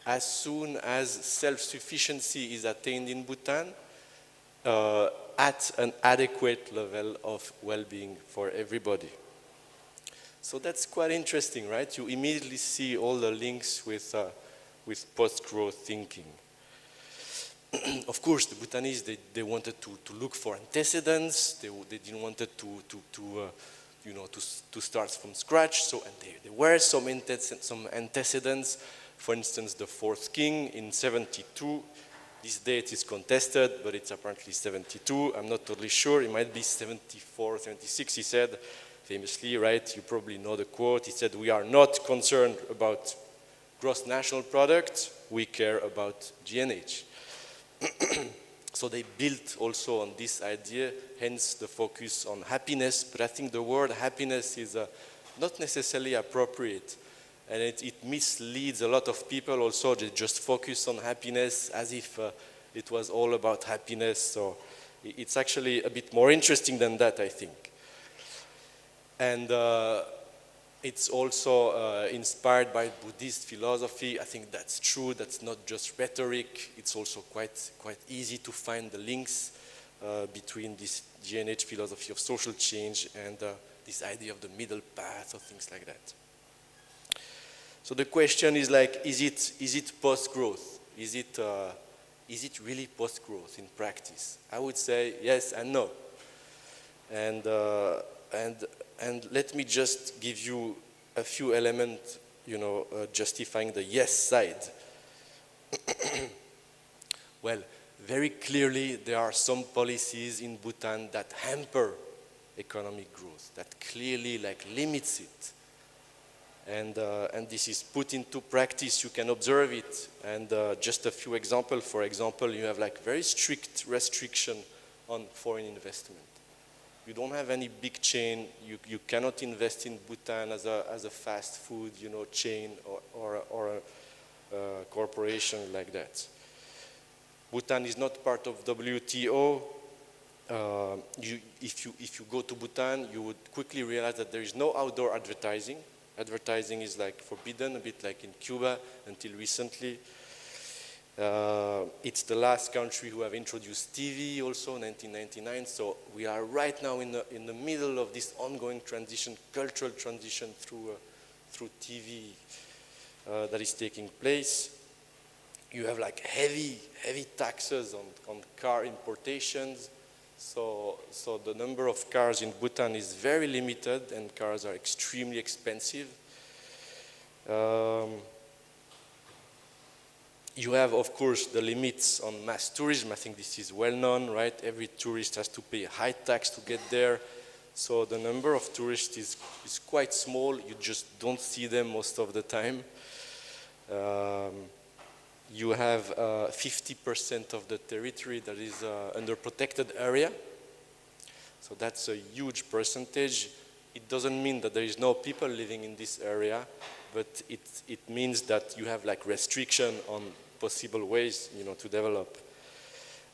as soon as self-sufficiency is attained in Bhutan at an adequate level of well-being for everybody. So that's quite interesting, right? You immediately see all the links with post-growth thinking. Of course, the Bhutanese, they wanted to look for antecedents. They didn't want to start from scratch. So, and there were some antecedents. For instance, the fourth king in 72. This date is contested, but it's apparently 72. I'm not totally sure. It might be 74, 76. He said, famously, right? You probably know the quote. He said, "We are not concerned about gross national product. We care about GNH." So they built also on this idea, hence the focus on happiness. But I think the word happiness is not necessarily appropriate. And it misleads a lot of people also. They just focus on happiness as if it was all about happiness. So it's actually a bit more interesting than that, I think. And it's also inspired by Buddhist philosophy. I think that's true. That's not just rhetoric. It's also quite easy to find the links between this GNH philosophy of social change and this idea of the middle path or things like that. So the question is like, is it post-growth? Is it really post-growth in practice? I would say yes and no. And let me just give you a few elements, justifying the yes side. Well, very clearly there are some policies in Bhutan that hamper economic growth, that clearly like limits it. And this is put into practice, you can observe it. And just a few examples, for example, you have like very strict restriction on foreign investment. You don't have any big chain, you cannot invest in Bhutan as a fast food, you know, chain or a corporation like that. Bhutan is not part of WTO. If you go to Bhutan, you would quickly realize that there is no outdoor advertising. Advertising is like forbidden, a bit like in Cuba until recently. It's the last country who have introduced TV also in 1999. So we are right now in the middle of this ongoing transition, cultural transition through TV that is taking place. You have like heavy taxes on car importations. So the number of cars in Bhutan is very limited, and cars are extremely expensive. You have, of course, the limits on mass tourism. I think this is well known, right? Every tourist has to pay a high tax to get there. So the number of tourists is quite small. You just don't see them most of the time. You have 50% of the territory that is under protected area. So that's a huge percentage. It doesn't mean that there is no people living in this area, but it means that you have like restriction on possible ways, you know, to develop.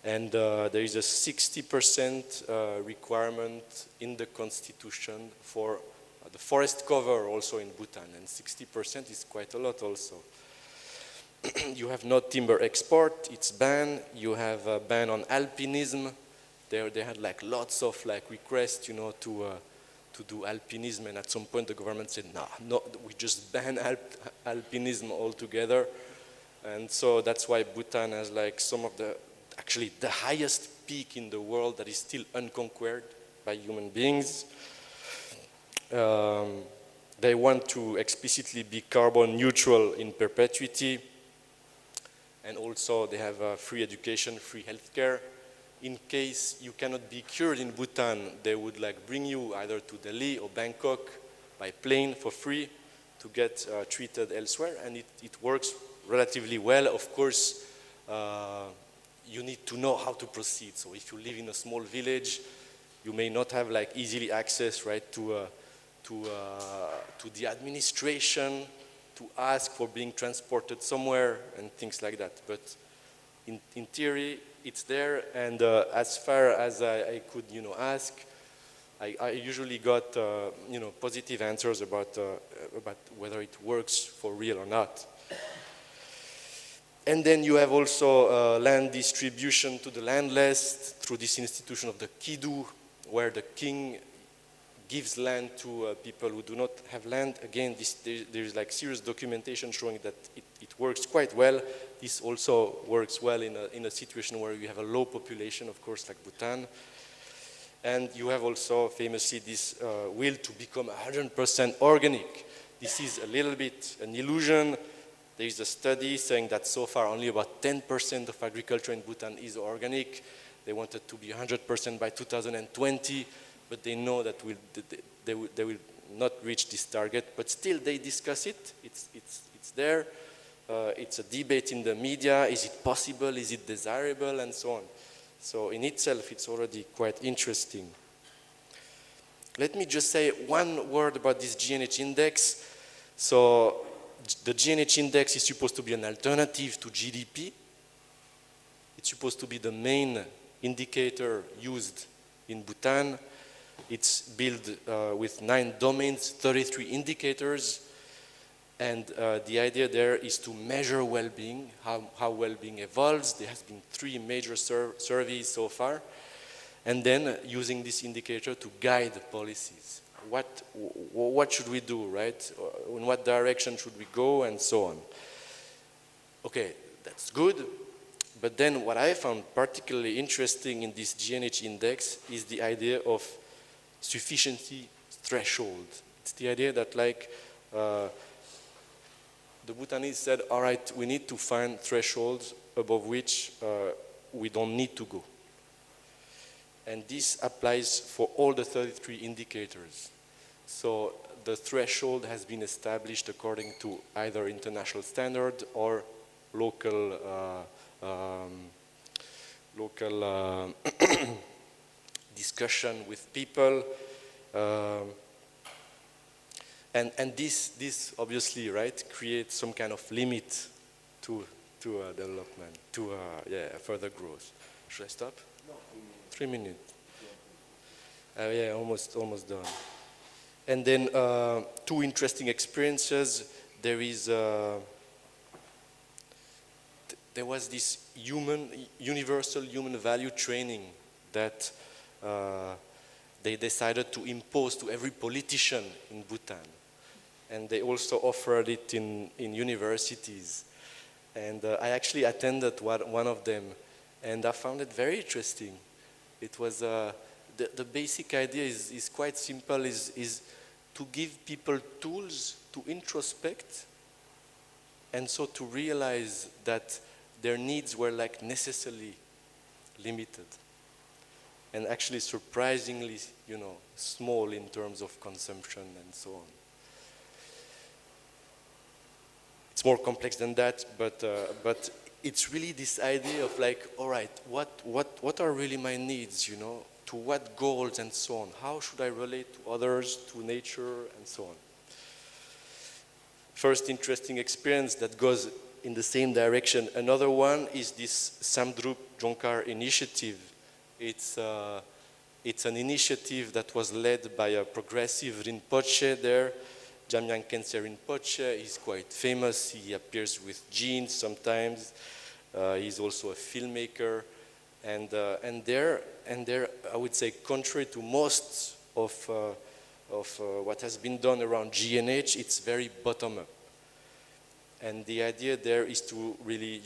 And there is a 60% requirement in the constitution for the forest cover also in Bhutan, and 60% is quite a lot also. You have no timber export, it's banned. You have a ban on alpinism. They had like lots of like requests, you know, to do alpinism, and at some point the government said, no, we just ban alpinism altogether. And so that's why Bhutan has like some of actually the highest peak in the world that is still unconquered by human beings. They want to explicitly be carbon neutral in perpetuity. And also they have free education, free healthcare. In case you cannot be cured in Bhutan, they would like bring you either to Delhi or Bangkok by plane for free to get treated elsewhere, and it works relatively well. Of course, you need to know how to proceed. So if you live in a small village, you may not have like easily access, right, to the administration, to ask for being transported somewhere and things like that. But in theory, it's there, and as far as I could, you know, ask, I usually got, you know, positive answers about whether it works for real or not. And then you have also land distribution to the landless through this institution of the Kidu, where the king gives land to people who do not have land. Again, there is like serious documentation showing that it works quite well. This also works well in a situation where you have a low population, of course, like Bhutan. And you have also famously this will to become 100% organic. This is a little bit an illusion. There is a study saying that so far only about 10% of agriculture in Bhutan is organic. They wanted to be 100% by 2020. But they know that they will not reach this target. But still, they discuss it. It's there. It's a debate in the media. Is it possible? Is it desirable? And so on. So in itself, it's already quite interesting. Let me just say one word about this GNH index. So the GNH index is supposed to be an alternative to GDP. It's supposed to be the main indicator used in Bhutan. It's built with 9 domains, 33 indicators, and the idea there is to measure well-being, how well-being evolves. There has been 3 major surveys so far, and then using this indicator to guide policies. What should we do, right? In what direction should we go, and so on. Okay, that's good. But then what I found particularly interesting in this GNH index is the idea of sufficiency threshold. It's the idea that like the Bhutanese said, all right, we need to find thresholds above which we don't need to go. And this applies for all the 33 indicators. So the threshold has been established according to either international standard or local discussion with people. And this obviously, right, creates some kind of limit to development, to further growth. Should I stop? No, 3 minutes. Yeah, almost done. And then 2 interesting experiences. There was this universal human value training that they decided to impose to every politician in Bhutan. And they also offered it in universities. And I actually attended one of them, and I found it very interesting. It was, the basic idea is quite simple, is to give people tools to introspect, and so to realize that their needs were like necessarily limited. And actually surprisingly, small in terms of consumption and so on. It's more complex than that, but it's really this idea of like, all right, what are really my needs, to what goals and so on? How should I relate to others, to nature, and so on? First interesting experience that goes in the same direction. Another one is this Samdrup Jonkar initiative. It's an initiative that was led by a progressive Rinpoche there, Jamyang Khyentse Rinpoche. He's quite famous. He appears with jeans sometimes. He's also a filmmaker, and there, I would say, contrary to most of what has been done around GNH, it's very bottom up. And the idea there is to really,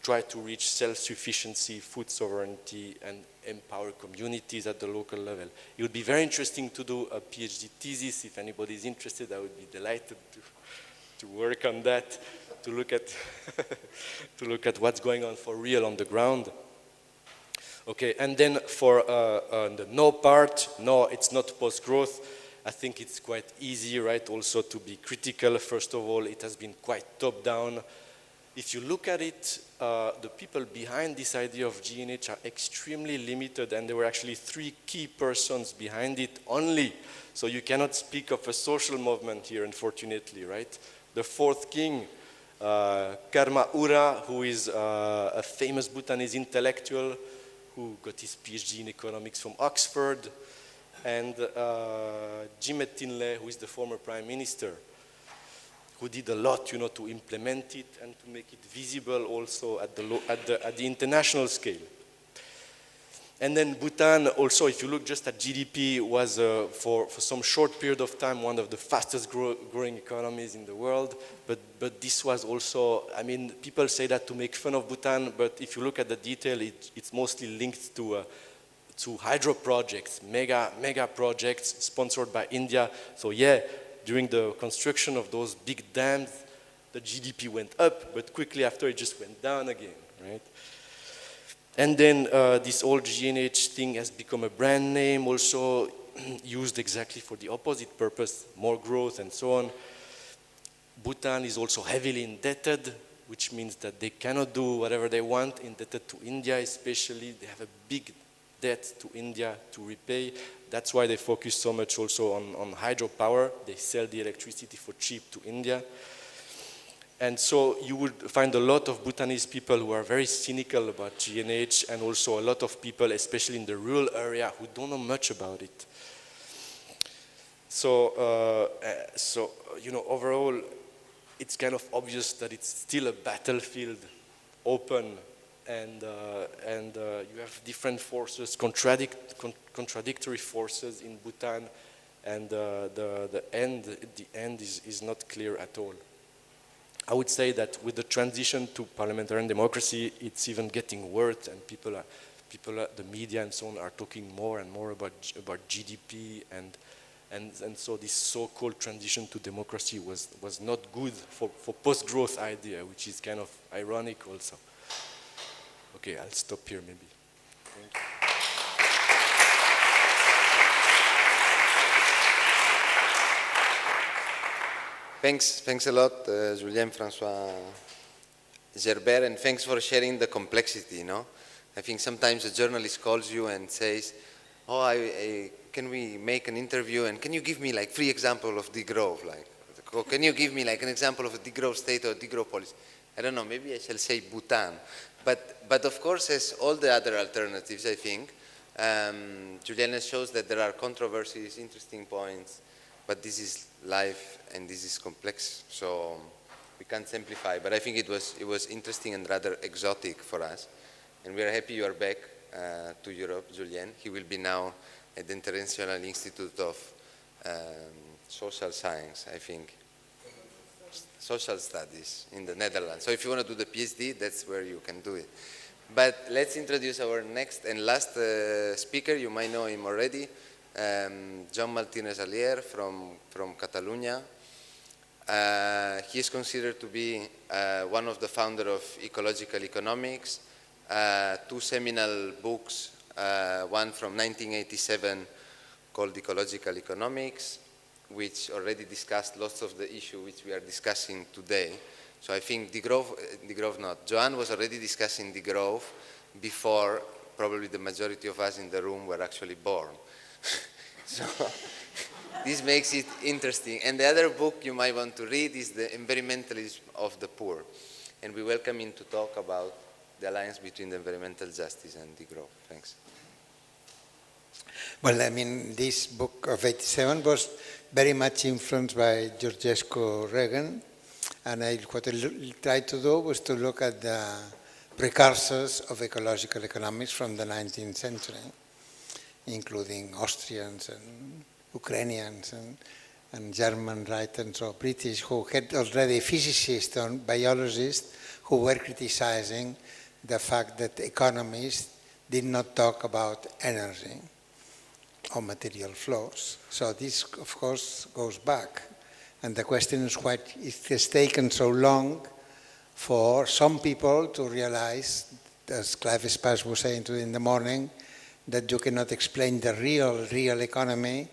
try to reach self-sufficiency, food sovereignty, and empower communities at the local level. It would be very interesting to do a PhD thesis. If anybody is interested, I would be delighted to work on that, to look at to look at what's going on for real on the ground. Okay, and then for the no part, no, it's not post-growth. I think it's quite easy, right, also to be critical. First of all, it has been quite top-down. If you look at it, the people behind this idea of GNH are extremely limited, and there were actually 3 key persons behind it only. So you cannot speak of a social movement here, unfortunately, right? The 4th king, Karma Ura, who is a famous Bhutanese intellectual who got his PhD in economics from Oxford, and Jimet Tinle, who is the former prime minister, who did a lot, to implement it and to make it visible also at the international scale. And then Bhutan, also, if you look just at GDP, was for some short period of time one of the fastest growing economies in the world. But this was also, I mean, people say that to make fun of Bhutan, but if you look at the detail, it's mostly linked to hydro projects, mega projects sponsored by India. So yeah, during the construction of those big dams, the GDP went up, but quickly after it just went down again, right? And then this old GNH thing has become a brand name, also used exactly for the opposite purpose, more growth and so on. Bhutan is also heavily indebted, which means that they cannot do whatever they want, indebted to India especially. They have a big debt to India to repay. That's why they focus so much also on hydropower. They sell the electricity for cheap to India. And so you would find a lot of Bhutanese people who are very cynical about GNH, and also a lot of people, especially in the rural area, who don't know much about it. So, overall, it's kind of obvious that it's still a battlefield, open, and you have different forces, contradictory forces in Bhutan, and the end is not clear at all. I would say that with the transition to parliamentarian democracy, it's even getting worse, and people, the media and so on, are talking more and more about GDP, and so this so-called transition to democracy was not good for post-growth idea, which is kind of ironic also. Okay, I'll stop here maybe. Thank you. Thanks a lot, Julien Francois Gerber, and thanks for sharing the complexity, no? I think sometimes a journalist calls you and says, oh, can we make an interview, and can you give me like 3 examples of degrowth? Like, or can you give me like an example of a degrowth state or degrowth policy? I don't know, maybe I shall say Bhutan. But of course, as all the other alternatives, I think, Julien shows that there are controversies, interesting points, but this is life and this is complex, so we can't simplify. But I think it was interesting and rather exotic for us. And we are happy you are back to Europe, Julien. He will be now at the International Institute of Social Science, I think. Social Studies in the Netherlands. So if you want to do the PhD, that's where you can do it. But let's introduce our next and last speaker. You might know him already. Joan Martinez Alier from Catalonia. He is considered to be one of the founders of ecological economics. 2 seminal books, one from 1987 called Ecological Economics, which already discussed lots of the issues which we are discussing today. So I think Joan was already discussing degrowth before probably the majority of us in the room were actually born. So this makes it interesting. And the other book you might want to read is The Environmentalism of the Poor. And we welcome him to talk about the alliance between the environmental justice and degrowth. Thanks. Well, I mean, this book of 87 was very much influenced by Georgescu Reagan. And what I tried to do was to look at the precursors of ecological economics from the 19th century, including Austrians and Ukrainians and German, right, and so British, who had already physicists and biologists who were criticizing the fact that economists did not talk about energy or material flows. So this, of course, goes back. And the question is why it has taken so long for some people to realize, as Clive Espace was saying today in the morning, that you cannot explain the real economy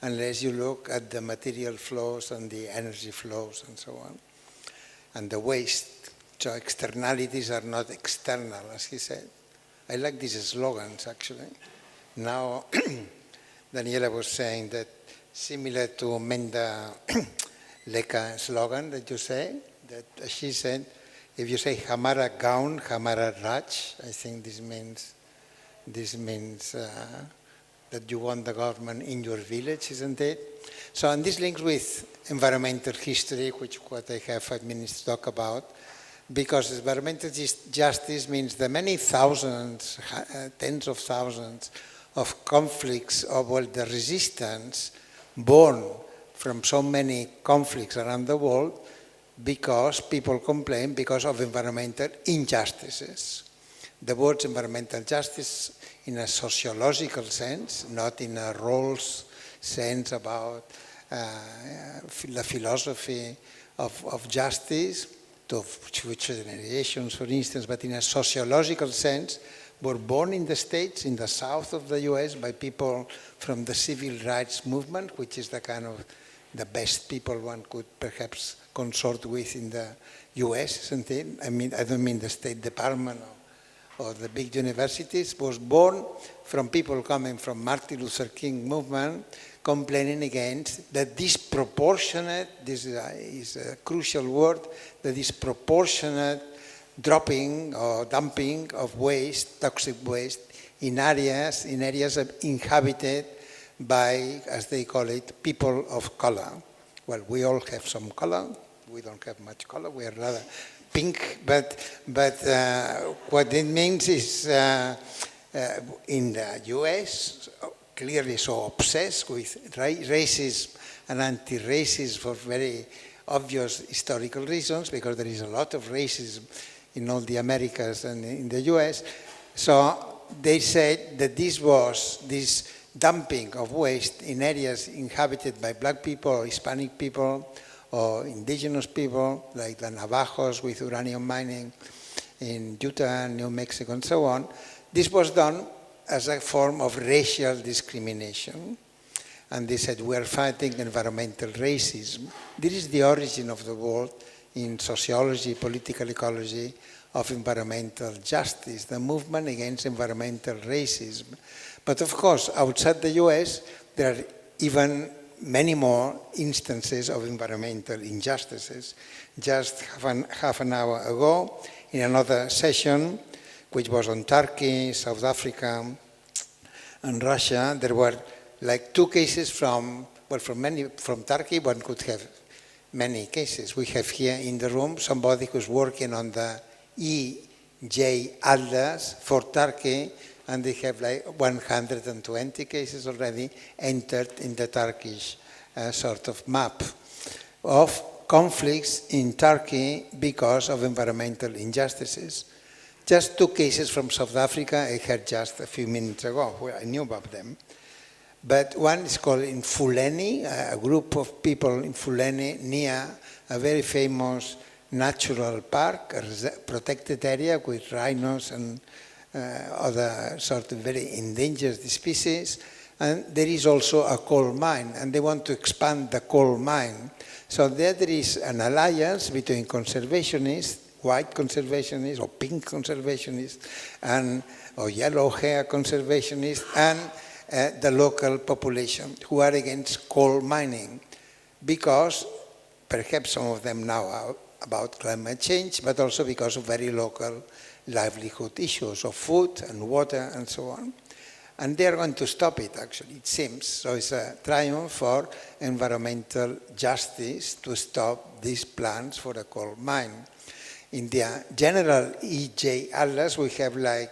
unless you look at the material flows and the energy flows and so on, and the waste. So externalities are not external, as he said. I like these slogans, actually. Now, Daniela was saying that similar to Menda Leka slogan that you say, that she said, if you say Hamara Gaun, Hamara Raj, I think this means that you want the government in your village, isn't it? So, and this links with environmental history, which what I have 5 minutes to talk about, because environmental justice means the many thousands, tens of thousands of conflicts of the resistance born from so many conflicts around the world because people complain because of environmental injustices. The word environmental justice in a sociological sense, not in a roles sense about the philosophy of justice to future generations, for instance, but in a sociological sense, were born in the States, in the south of the US, by people from the civil rights movement, which is the kind of the best people one could perhaps consort with in the US, isn't it? I mean, I don't mean the State Department or the big universities, was born from people coming from Martin Luther King movement, complaining against the disproportionate, this is a crucial word, the disproportionate dropping or dumping of waste, toxic waste, in areas inhabited by, as they call it, people of color. Well, we all have some color. We don't have much color. We are rather pink. But what it means is in the US, clearly so obsessed with racism and anti-racism for very obvious historical reasons, because there is a lot of racism in all the Americas and in the US. So they said that this dumping of waste in areas inhabited by black people or Hispanic people or indigenous people, like the Navajos with uranium mining in Utah and New Mexico and so on, this was done as a form of racial discrimination. and they said, we are fighting environmental racism. This is the origin of the word in sociology, political ecology, of environmental justice, the movement against environmental racism. But of course, outside the US, there are even many more instances of environmental injustices. Just half an hour ago, in another session, which was on Turkey, South Africa, and Russia, there were like 2 cases from Turkey. One could have many cases. We have here in the room somebody who's working on the EJ Atlas for Turkey, and they have like 120 cases already entered in the Turkish sort of map of conflicts in Turkey because of environmental injustices. Just 2 cases from South Africa I heard just a few minutes ago, where I knew about them. But one is called in Fuleni, a group of people in Fuleni near a very famous natural park, a protected area with rhinos and other sort of very endangered species. And there is also a coal mine, and they want to expand the coal mine. So there is an alliance between conservationists, white conservationists or pink conservationists, and or yellow hair conservationists, and the local population who are against coal mining, because perhaps some of them now are about climate change, but also because of very local livelihood issues of food and water and so on. And they are going to stop it, actually, it seems. So it's a triumph for environmental justice to stop these plans for a coal mine. In the general EJ Atlas, we have like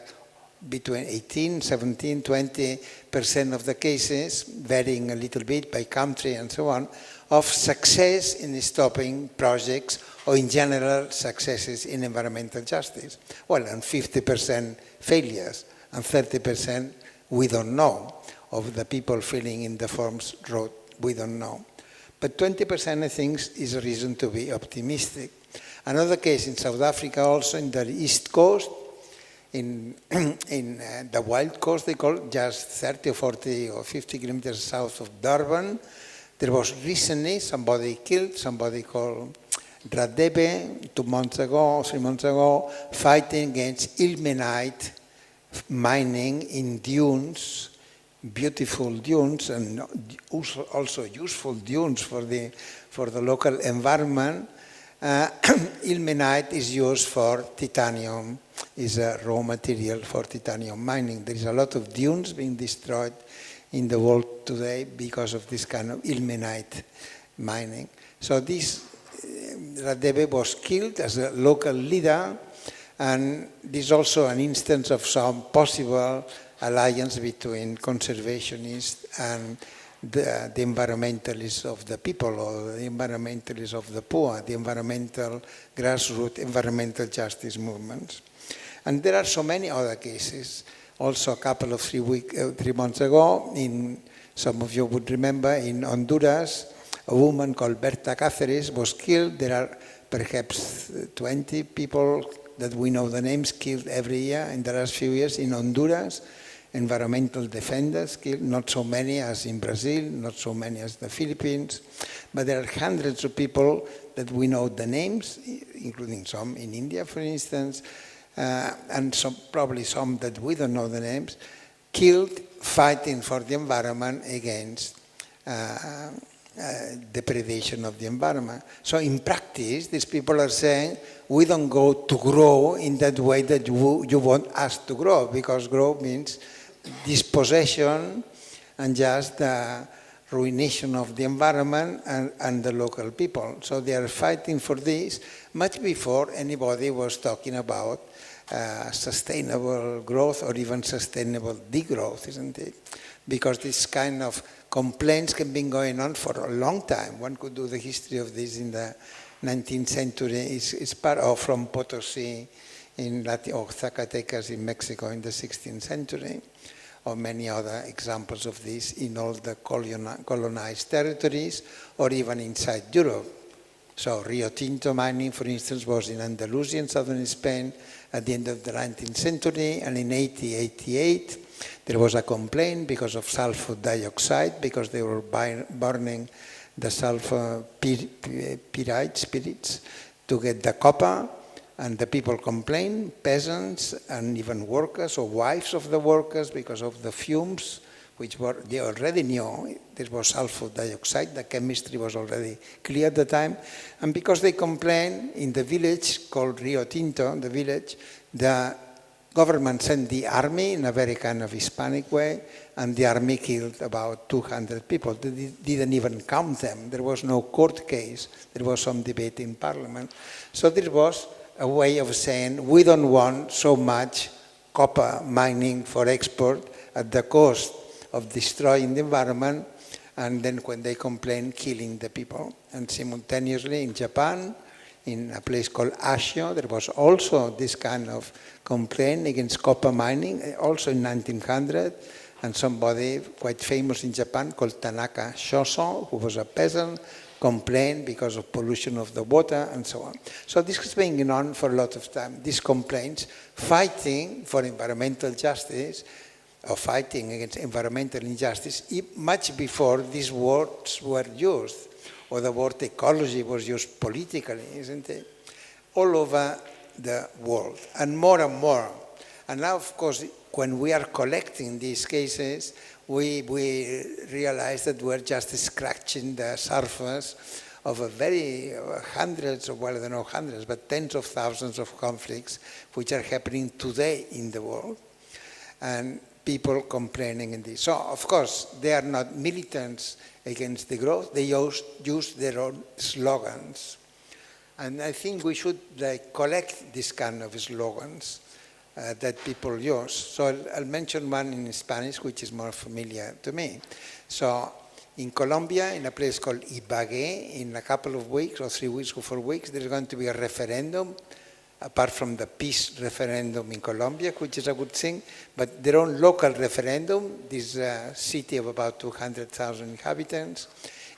between 18, 17, 20% of the cases, varying a little bit by country and so on, of success in stopping projects, or in general successes in environmental justice. Well, and 50% failures, and 30% we don't know, of the people filling in the forms wrote, we don't know. But 20% I think is a reason to be optimistic. Another case in South Africa, also in the East Coast, in the Wild Coast, they call it, just 30 or 40 or 50 kilometers south of Durban. There was recently somebody killed, somebody called Radebe, 2 months ago, 3 months ago, fighting against ilmenite mining in dunes, beautiful dunes, and also useful dunes for the local environment. Ilmenite is used for titanium, is a raw material for titanium mining. There is a lot of dunes being destroyed in the world today because of this kind of ilmenite mining. So this Radebe was killed as a local leader, and this is also an instance of some possible alliance between conservationists and the environmentalists of the people, or the environmentalists of the poor, the environmental grassroots environmental justice movements. And there are so many other cases. Also a couple of 3 months ago, some of you would remember, in Honduras, a woman called Berta Cáceres was killed. There are perhaps 20 people that we know the names killed every year in the last few years in Honduras. Environmental defenders killed, not so many as in Brazil, not so many as the Philippines, but there are hundreds of people that we know the names, including some in India, for instance, and probably some that we don't know the names, killed fighting for the environment against depredation of the environment. So in practice, these people are saying, we don't go to grow in that way that you want us to grow, because grow means dispossession and just the ruination of the environment and the local people. So they are fighting for this much before anybody was talking about sustainable growth or even sustainable degrowth, isn't it? Because this kind of complaints can be going on for a long time. One could do the history of this in the 19th century. It's part of from Potosí in Latin, or Zacatecas in Mexico in the 16th century, or many other examples of this in all the colonized territories, or even inside Europe. So Rio Tinto mining, for instance, was in Andalusia in southern Spain at the end of the 19th century, and in 1888 There was a complaint because of sulfur dioxide, because they were burning the sulfur pyrite spirits to get the copper, and the people complained, peasants and even workers or wives of the workers, because of the fumes, which they already knew there was sulfur dioxide. The chemistry was already clear at the time. And because they complained, in the village called Rio Tinto, the village, the government sent the army in a very kind of Hispanic way, and the army killed about 200 people. They didn't even count them. There was no court case. There was some debate in parliament. So there was a way of saying, we don't want so much copper mining for export at the cost of destroying the environment, and then when they complain, killing the people. And simultaneously in Japan, in a place called Ashio, there was also this kind of complaint against copper mining, also in 1900, and somebody quite famous in Japan called Tanaka Shoso, who was a peasant, complained because of pollution of the water and so on. So this has been going on for a lot of time, these complaints, fighting for environmental justice, or fighting against environmental injustice, much before these words were used, or the word ecology was used politically, isn't it? All over the world, and more and more. And now, of course, when we are collecting these cases, we realize that we're just scratching the surface of a very hundreds of, well, I don't know hundreds, but tens of thousands of conflicts which are happening today in the world. And people complaining in this. So, of course, they are not militants against the growth. They use their own slogans. And I think we should collect this kind of slogans that people use. So I'll mention one in Spanish, which is more familiar to me. So in Colombia, in a place called Ibagué, in a couple of weeks, or 3 weeks or 4 weeks, there's going to be a referendum, apart from the peace referendum in Colombia, which is a good thing, but their own local referendum, this city of about 200,000 inhabitants,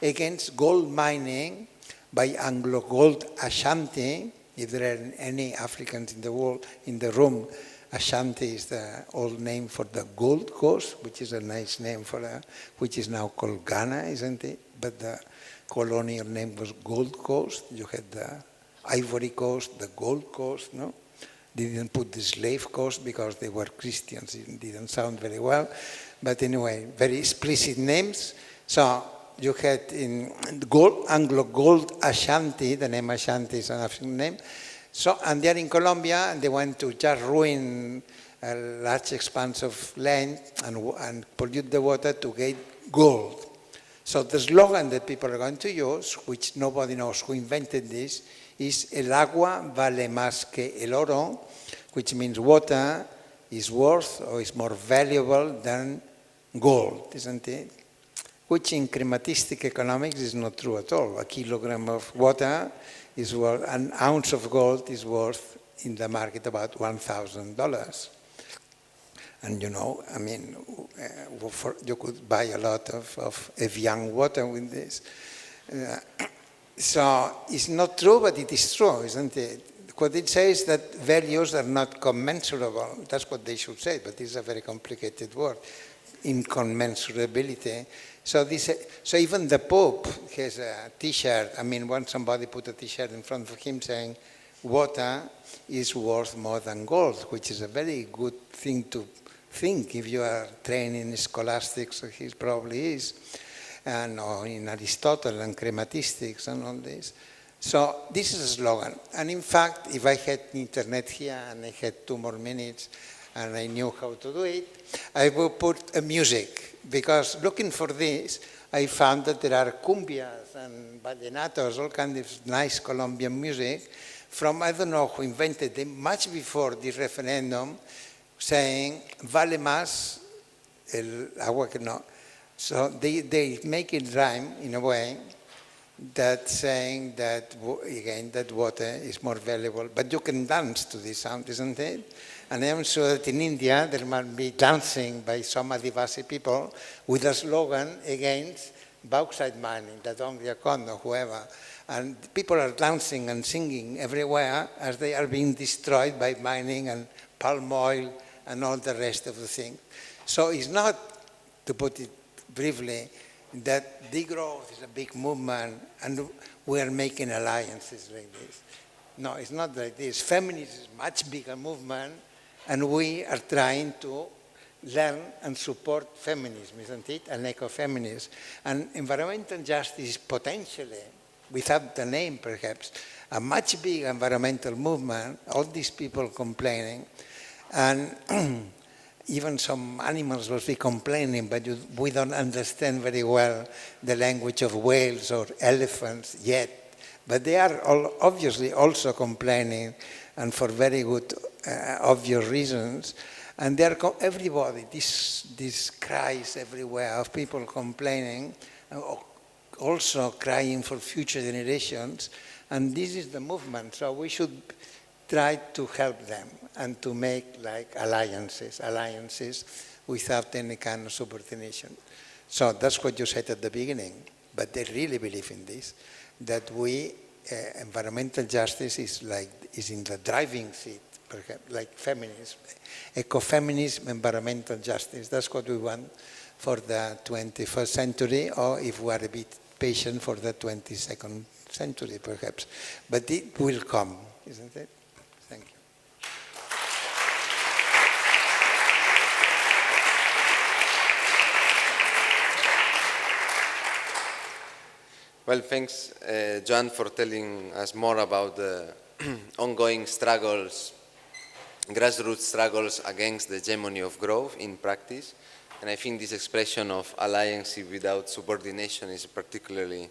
against gold mining by Anglo Gold Ashanti. If there are any Africans in the world, in the room, Ashanti is the old name for the Gold Coast, which is a nice name for which is now called Ghana, isn't it? But the colonial name was Gold Coast. You had the Ivory Coast, the Gold Coast, no? They didn't put the Slave Coast because they were Christians. It didn't sound very well. But anyway, very explicit names. So you had in Anglo Gold Ashanti, the name Ashanti is an African name. So, and they're in Colombia, and they want to just ruin a large expanse of land and pollute the water to get gold. So the slogan that people are going to use, which nobody knows who invented this, is El agua vale más que el oro, which means water is worth or is more valuable than gold, isn't it? Which in crematistic economics is not true at all. A kilogram of water is worth, an ounce of gold is worth in the market about $1,000. And you know, I mean, you could buy a lot of Evian water with this. So it's not true, but it is true, isn't it? What it says that values are not commensurable. That's what they should say, but this is a very complicated word. Incommensurability. So even the Pope has a T-shirt. I mean, once somebody put a T-shirt in front of him saying, water is worth more than gold, which is a very good thing to think if you are trained in scholastics, he probably is, and or in Aristotle and crematistics and all this. So this is a slogan. And in fact, if I had internet here and I had 2 more minutes and I knew how to do it, I would put a music, because looking for this, I found that there are cumbias and vallenatos, all kinds of nice Colombian music from, I don't know who invented them, much before the referendum, saying, vale más el agua que no. So they make it rhyme in a way that saying that, again, that water is more valuable. But you can dance to this sound, isn't it? And I am sure that in India there might be dancing by some Adivasi people with a slogan against bauxite mining, that only a condo, whoever. And people are dancing and singing everywhere as they are being destroyed by mining and palm oil and all the rest of the thing. So it's not, to put it briefly, that degrowth is a big movement and we are making alliances like this. No, it's not like this. Feminism is a much bigger movement and we are trying to learn and support feminism, isn't it? And ecofeminism. And environmental justice is potentially, without the name perhaps, a much bigger environmental movement, all these people complaining, and even some animals will be complaining, but we don't understand very well the language of whales or elephants yet. But they are all obviously also complaining, and for very good, obvious reasons. And they're everybody, these cries everywhere of people complaining, also crying for future generations. And this is the movement, so we should try to help them and to make like alliances without any kind of subordination. So that's what you said at the beginning, but they really believe in this, that we, environmental justice is in the driving seat, perhaps, like feminism, ecofeminism, environmental justice. That's what we want for the 21st century, or if we are a bit patient, for the 22nd century, perhaps. But it will come, isn't it? Thank you. Well, thanks, Joan, for telling us more about the ongoing struggles, grassroots struggles against the hegemony of growth in practice. And I think this expression of alliance without subordination is particularly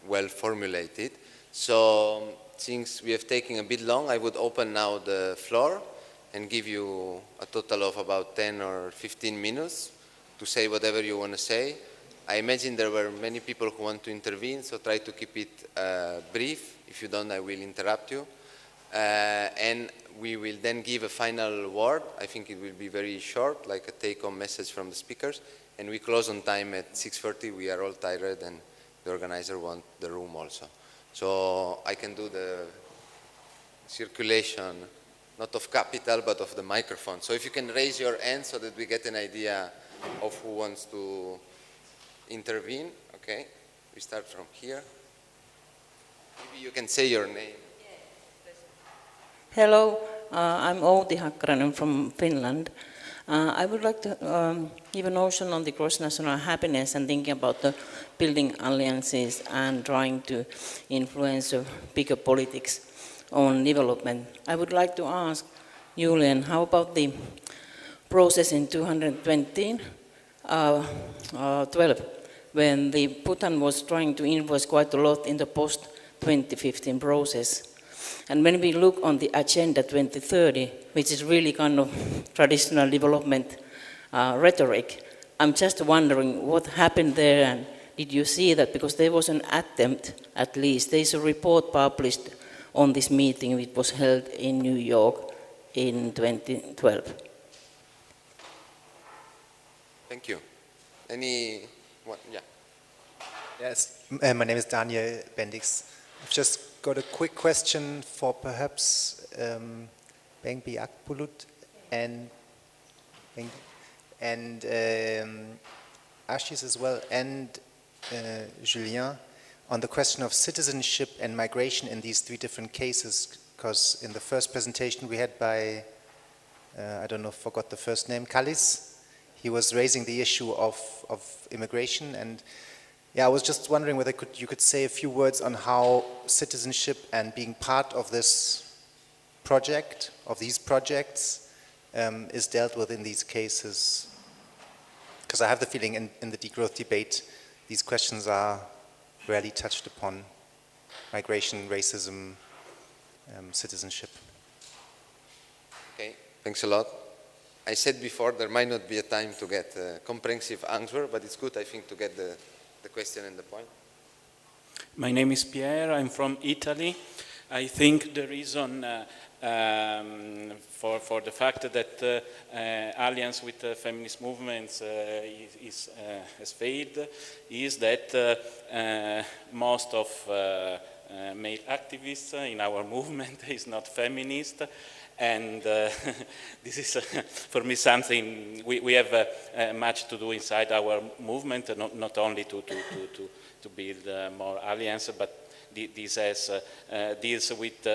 well formulated. So since we have taken a bit long, I would open now the floor and give you a total of about 10 or 15 minutes to say whatever you want to say. I imagine there were many people who want to intervene, so try to keep it brief. If you don't, I will interrupt you. And we will then give a final word. I think it will be very short, like a take-home message from the speakers. And we close on time at 6:30. We are all tired, and the organizer wants the room also. So I can do the circulation, not of capital, but of the microphone. So if you can raise your hand so that we get an idea of who wants to intervene. Okay, we start from here. Maybe you can say your name. Hello, I'm Outi Hakkarainen from Finland. I would like to give a notion on the cross-national happiness and thinking about the building alliances and trying to influence bigger politics on development. I would like to ask Julien, how about the process in 2012 when the Bhutan was trying to influence quite a lot in the post-2015 process? And when we look on the Agenda 2030, which is really kind of traditional development rhetoric, I'm just wondering what happened there, and did you see that? Because there was an attempt, at least. There's a report published on this meeting which was held in New York in 2012. Thank you. Anyone? Yeah. Yes, my name is Daniel Bendix. I've just got a quick question for perhaps Bengi Akbulut and Ashish as well, and Julien, on the question of citizenship and migration in these three different cases, because in the first presentation we had by, I don't know, forgot the first name, Kallis, he was raising the issue of immigration, and yeah, I was just wondering whether you could say a few words on how citizenship and being part of this project, of these projects, is dealt with in these cases. Because I have the feeling in the degrowth debate, these questions are rarely touched upon. Migration, racism, citizenship. Okay, thanks a lot. I said before there might not be a time to get a comprehensive answer, but it's good, I think, to get the question and the point. My name is Pierre, I'm from Italy. I think the reason for the fact that alliance with feminist movements has failed is that most of male activists in our movement is not feminist, And this is, for me, something we have much to do inside our movement, not only to build more alliances, but this has, deals with,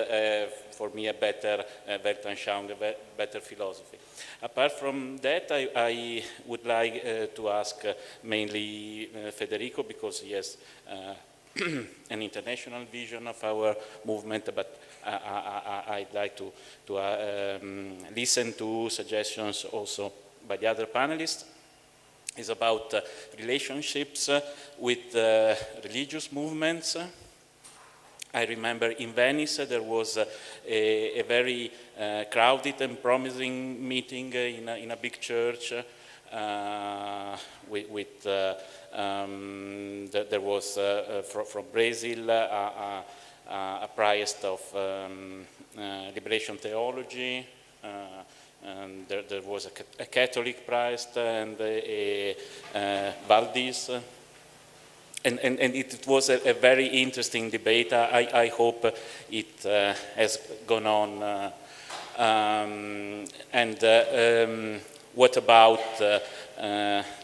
for me, a better Weltanschauung, a better philosophy. Apart from that, I would like to ask mainly Federico, because he has an international vision of our movement, but I'd like to listen to suggestions also by the other panelists. It's about relationships with religious movements. I remember in Venice there was a very crowded and promising meeting in a big church with there was from Brazil a priest of liberation theology, and there was a Catholic priest and a Valdis. And it was a very interesting debate. I hope it has gone on. What about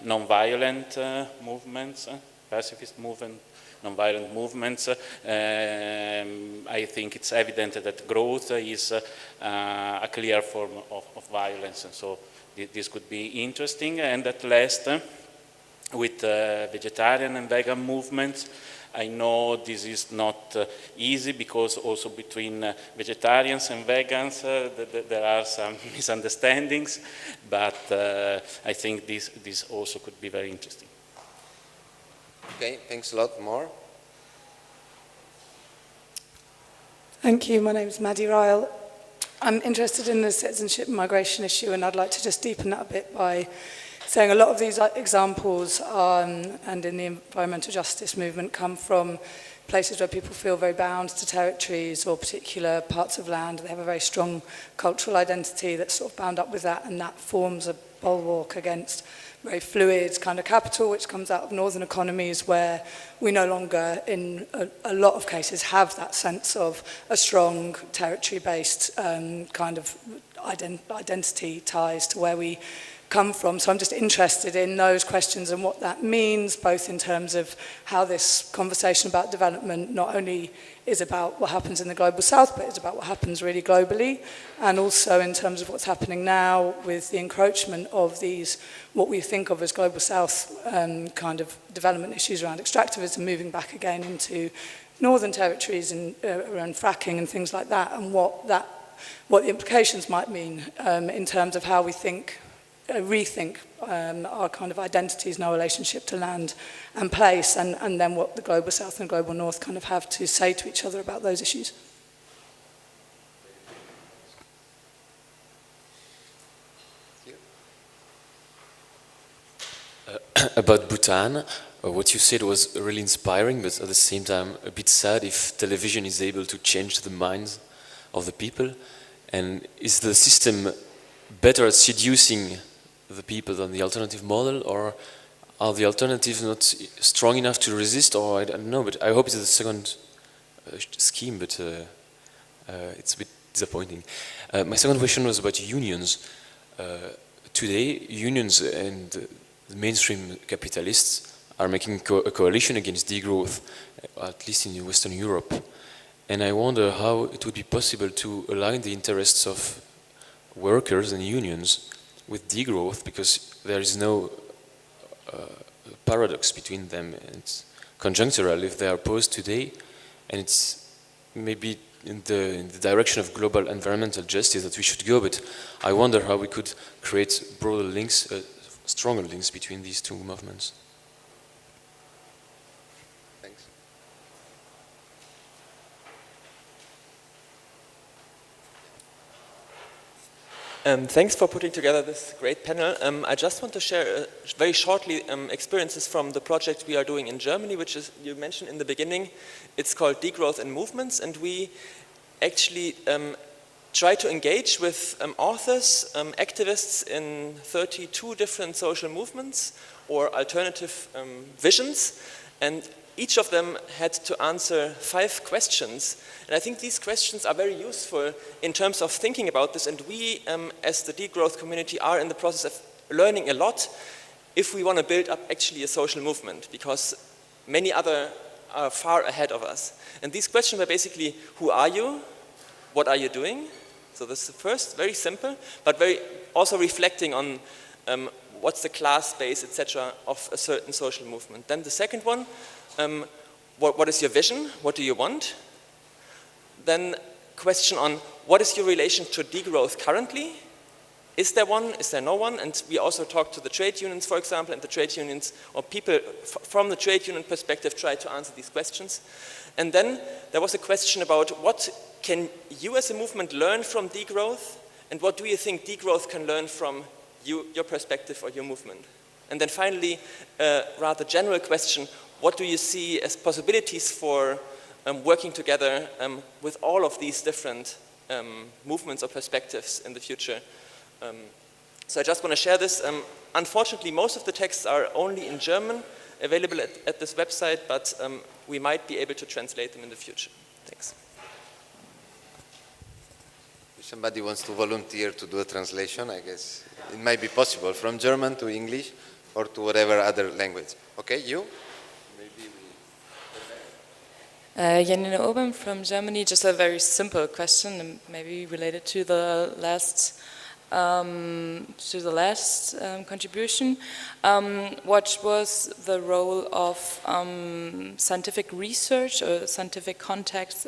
non-violent movements, pacifist movement, non-violent movements? I think it's evident that growth is a clear form of violence, and so this could be interesting. And at last, with vegetarian and vegan movements, I know this is not easy, because also between vegetarians and vegans there are some misunderstandings, but I think this also could be very interesting. Okay, thanks a lot. More? Thank you. My name is Maddie Ryle. I'm interested in the citizenship and migration issue, and I'd like to just deepen that a bit by saying a lot of these examples and in the environmental justice movement come from places where people feel very bound to territories or particular parts of land. They have a very strong cultural identity that's sort of bound up with that, and that forms a bulwark against very fluid kind of capital, which comes out of northern economies where we no longer, in a lot of cases, have that sense of a strong territory-based kind of identity ties to where we come from. So I'm just interested in those questions and what that means, both in terms of how this conversation about development not only is about what happens in the global south, but it's about what happens really globally, and also in terms of what's happening now with the encroachment of these, what we think of as global south kind of development issues around extractivism, moving back again into northern territories and around fracking and things like that, and what the implications might mean in terms of how we rethink our kind of identities and our relationship to land and place, and then what the global south and global north kind of have to say to each other about those issues. About Bhutan, what you said was really inspiring, but at the same time a bit sad if television is able to change the minds of the people. And is the system better at seducing the people than the alternative model, or are the alternatives not strong enough to resist, or I don't know, but I hope it's the second scheme, but it's a bit disappointing. My second question was about unions. Today, unions and the mainstream capitalists are making a coalition against degrowth, at least in Western Europe. And I wonder how it would be possible to align the interests of workers and unions with degrowth, because there is no paradox between them. It's conjunctural if they are opposed today, and it's maybe in the direction of global environmental justice that we should go, but I wonder how we could create broader links, stronger links between these two movements. Thanks. Thanks for putting together this great panel. I just want to share very shortly experiences from the project we are doing in Germany, which is, you mentioned in the beginning, it's called Degrowth and Movements, and we actually try to engage with authors, activists in 32 different social movements or alternative visions, and each of them had to answer 5 questions. And I think these questions are very useful in terms of thinking about this. And we, as the degrowth community, are in the process of learning a lot if we want to build up actually a social movement, because many other are far ahead of us. And these questions were basically, who are you? What are you doing? So this is the first, very simple, but very also reflecting on what's the class base, etc., of a certain social movement. Then the second one, what is your vision? What do you want? Then question on what is your relation to degrowth currently? Is there one? Is there no one? And we also talked to the trade unions, for example, and the trade unions, or people from the trade union perspective, tried to answer these questions. And then there was a question about what can you as a movement learn from degrowth, and what do you think degrowth can learn from your perspective or your movement? And then finally, a rather general question, what do you see as possibilities for working together with all of these different movements or perspectives in the future? So I just want to share this. Unfortunately, most of the texts are only in German, available at this website, but we might be able to translate them in the future. Thanks. If somebody wants to volunteer to do a translation, I guess it might be possible from German to English or to whatever other language. Okay, you? Janine Oben from Germany. Just a very simple question, maybe related to the last contribution. What was the role of scientific research or scientific concepts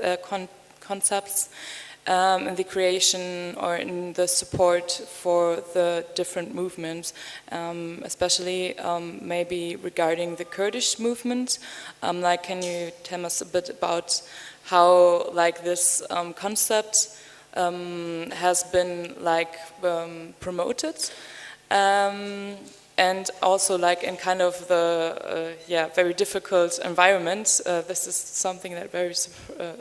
in the creation or in the support for the different movements, especially maybe regarding the Kurdish movement? Like, can you tell us a bit about how, like, this concept has been, like, promoted, and also, like, in kind of the very difficult environment. This is something that very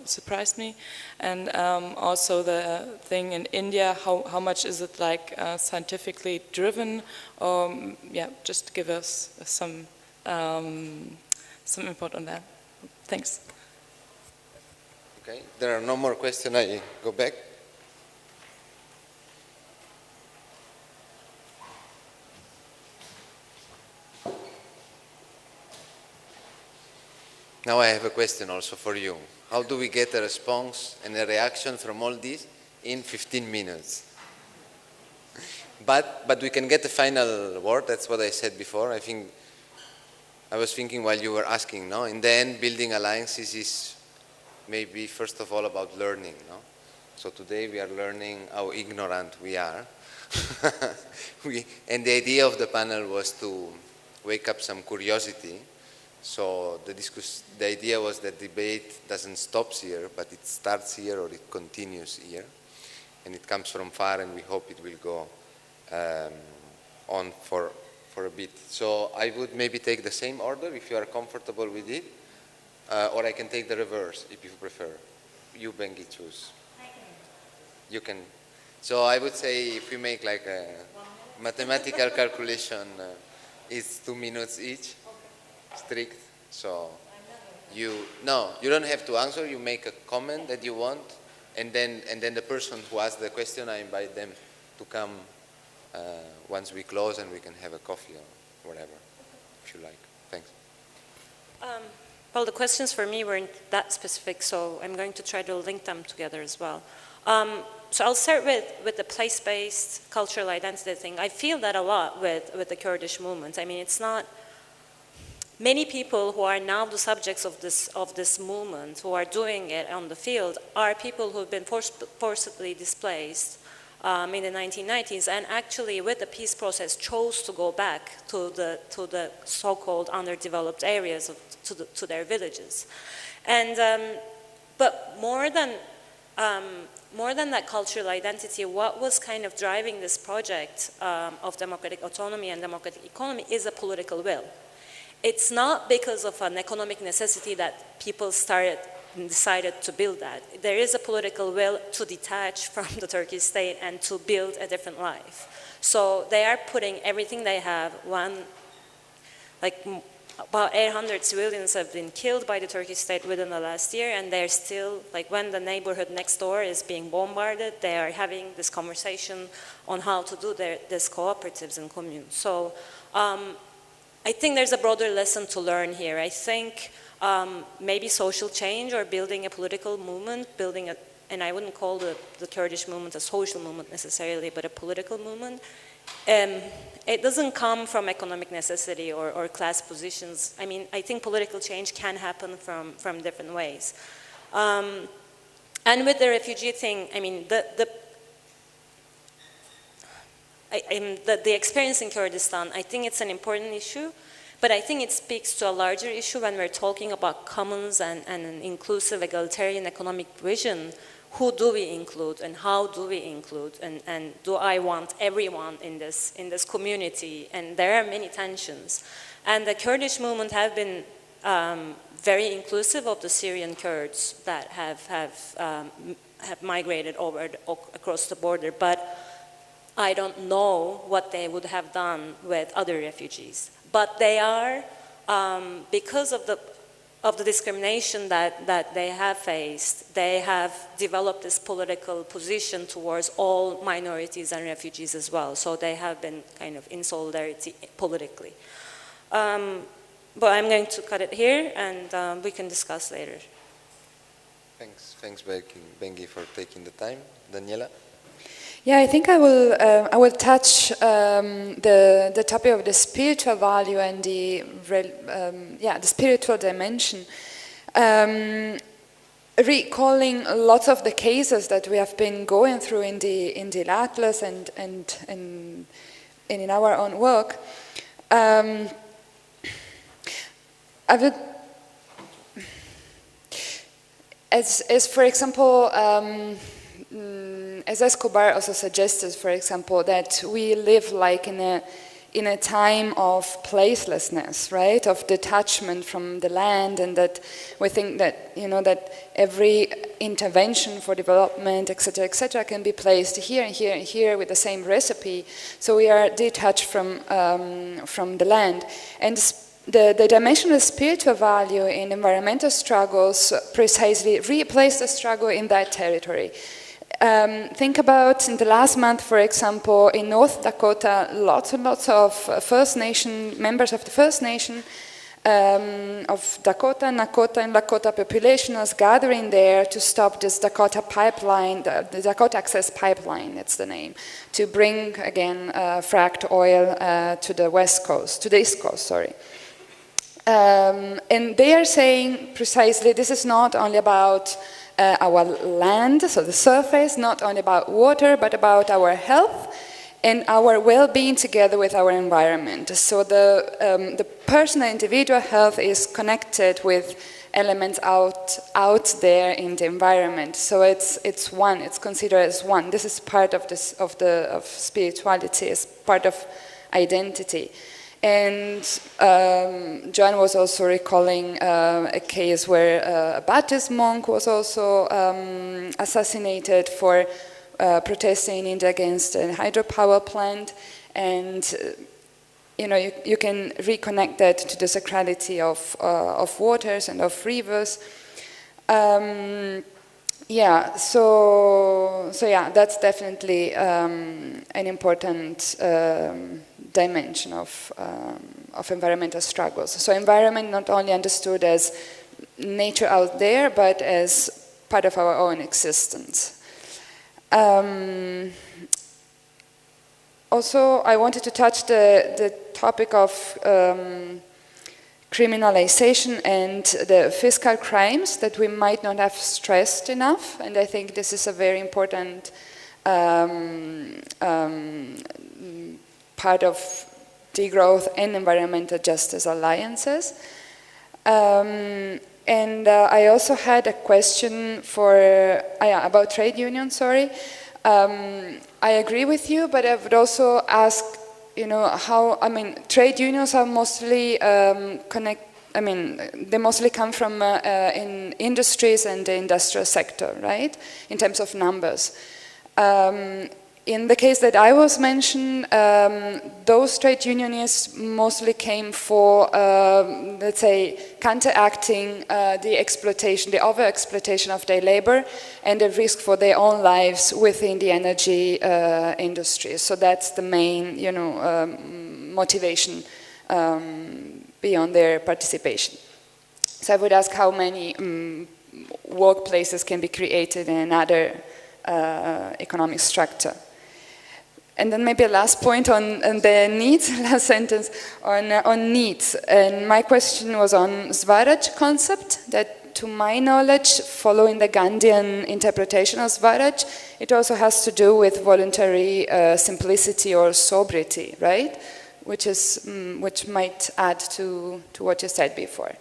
surprised me. And also the thing in India, how much is it, like, scientifically driven? Just give us some input on that. Thanks. Okay, there are no more questions. I go back. Now I have a question also for you. How do we get a response and a reaction from all this in 15 minutes? But we can get a final word. That's what I said before. I was thinking while you were asking, no? In the end, building alliances is maybe first of all about learning, no? So today we are learning how ignorant we are. And the idea of the panel was to wake up some curiosity. So the idea was that debate doesn't stop here, but it starts here or it continues here. And it comes from far, and we hope it will go on for a bit. So I would maybe take the same order if you are comfortable with it, or I can take the reverse if you prefer. You, Bengi, choose. You can. So I would say if we make like a mathematical calculation, it's 2 minutes each. Strict. So you don't have to answer. You make a comment that you want, and then the person who asked the question, I invite them to come once we close, and we can have a coffee or whatever, if you like. Thanks. Well, the questions for me weren't that specific, so I'm going to try to link them together as well. So I'll start with the place-based cultural identity thing. I feel that a lot with the Kurdish movement. I mean, it's not. Many people who are now the subjects of this movement, who are doing it on the field, are people who have been forcibly displaced in the 1990s, and actually with the peace process chose to go back to the so-called underdeveloped areas, to their villages. And but more than that cultural identity, what was kind of driving this project of democratic autonomy and democratic economy is a political will. It's not because of an economic necessity that people decided to build that. There is a political will to detach from the Turkish state and to build a different life. So they are putting everything they have, about 800 civilians have been killed by the Turkish state within the last year, and they're still, like when the neighborhood next door is being bombarded, they are having this conversation on how to do these cooperatives and communes. So I think there's a broader lesson to learn here. I think maybe social change or building a political movement, and I wouldn't call the Kurdish movement a social movement necessarily, but a political movement. It doesn't come from economic necessity or class positions. I mean, I think political change can happen from different ways. And with the refugee thing, I mean, the experience in Kurdistan, I think it's an important issue, but I think it speaks to a larger issue when we're talking about commons and an inclusive egalitarian economic vision. Who do we include and how do we include, and do I want everyone in this community? And there are many tensions. And the Kurdish movement have been very inclusive of the Syrian Kurds that have migrated across the border, but I don't know what they would have done with other refugees. But they are, because of the discrimination that they have faced, they have developed this political position towards all minorities and refugees as well. So they have been kind of in solidarity politically. But I'm going to cut it here, and we can discuss later. Thanks, Bengi, for taking the time. Daniela? Yeah, I think I will touch the topic of the spiritual value and the spiritual dimension, recalling lots of the cases that we have been going through in the Atlas and in our own work. I would, as for example. As Escobar also suggested, for example, that we live like in a time of placelessness, right? Of detachment from the land, and that we think that that every intervention for development, etc., can be placed here and here and here with the same recipe. So we are detached from the land, and the dimension of spiritual value in environmental struggles precisely replace the struggle in that territory. Think about in the last month, for example, in North Dakota, lots and lots of First Nation, members of the First Nation of Dakota, Nakota, and Lakota population was gathering there to stop this Dakota pipeline, the Dakota Access Pipeline, that's the name, to bring, again, fracked oil to the West Coast, to the East Coast, sorry. And they are saying precisely this is not only about our land, so the surface, not only about water, but about our health and our well-being together with our environment. So the personal individual health is connected with elements out there in the environment. So it's one. It's considered as one. This is part of spirituality. It's part of identity. And Joan was also recalling a case where a Baptist monk was also assassinated for protesting in India against a hydropower plant, and you can reconnect that to the sacrality of waters and of rivers. Yeah, so yeah, that's definitely an important dimension of environmental struggles. So environment not only understood as nature out there, but as part of our own existence. Also, I wanted to touch the topic of criminalization and the fiscal crimes that we might not have stressed enough, and I think this is a very important part of degrowth and environmental justice alliances. And I also had a question about trade unions, sorry. I agree with you, but I would also ask, trade unions are mostly they mostly come from in industries and the industrial sector, right? In terms of numbers. In the case that I was mentioned, those trade unionists mostly came for, let's say, counteracting the exploitation, the over-exploitation of their labor and the risk for their own lives within the energy industry. So that's the main, motivation beyond their participation. So I would ask how many workplaces can be created in another economic structure. And then maybe a last point on the needs, last sentence, on needs. And my question was on Swaraj concept, that to my knowledge, following the Gandhian interpretation of Swaraj, it also has to do with voluntary simplicity or sobriety, right? Which might add to what you said before.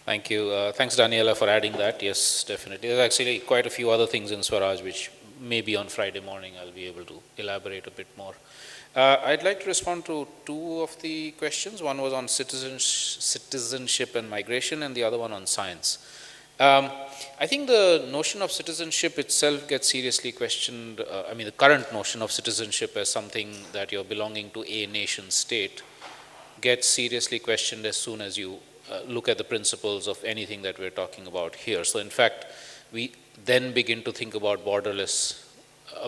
Thank you. Thanks, Daniela, for adding that. Yes, definitely. There's actually quite a few other things in Swaraj which maybe on Friday morning I'll be able to elaborate a bit more. I'd like to respond to two of the questions. One was on citizenship and migration, and the other one on science. I think the notion of citizenship itself gets seriously questioned. I mean, the current notion of citizenship as something that you're belonging to a nation state gets seriously questioned as soon as you look at the principles of anything that we're talking about here. So in fact, we then begin to think about a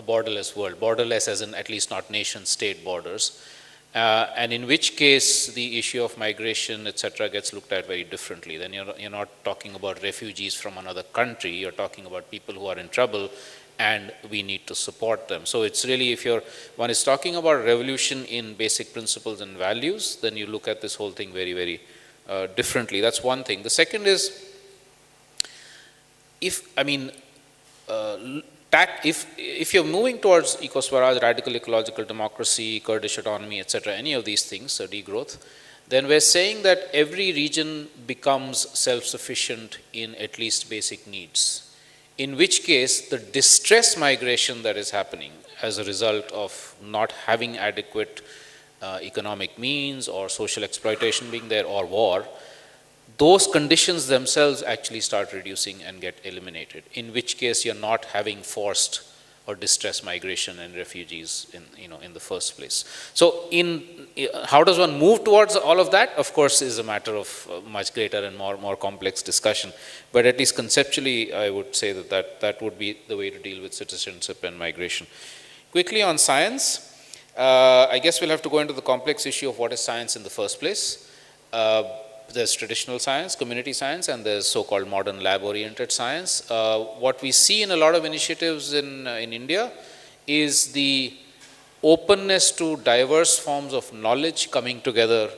borderless world, borderless as in at least not nation state borders, and in which case the issue of migration, etc., gets looked at very differently. Then you're not talking about refugees from another country, you're talking about people who are in trouble and we need to support them. So it's really, if one is talking about revolution in basic principles and values, then you look at this whole thing very, very differently. That's one thing. The second is, if you're moving towards eco-Swaraj, radical ecological democracy, Kurdish autonomy, etc., any of these things, so degrowth, then we're saying that every region becomes self-sufficient in at least basic needs. In which case, the distress migration that is happening as a result of not having adequate economic means or social exploitation being there or war, those conditions themselves actually start reducing and get eliminated, in which case you're not having forced or distress migration and refugees in the first place. So how does one move towards all of that? Of course, is a matter of much greater and more complex discussion, but at least conceptually I would say that would be the way to deal with citizenship and migration. Quickly on science, I guess we'll have to go into the complex issue of what is science in the first place. There's traditional science, community science, and there's so-called modern lab-oriented science. What we see in a lot of initiatives in India is the openness to diverse forms of knowledge coming together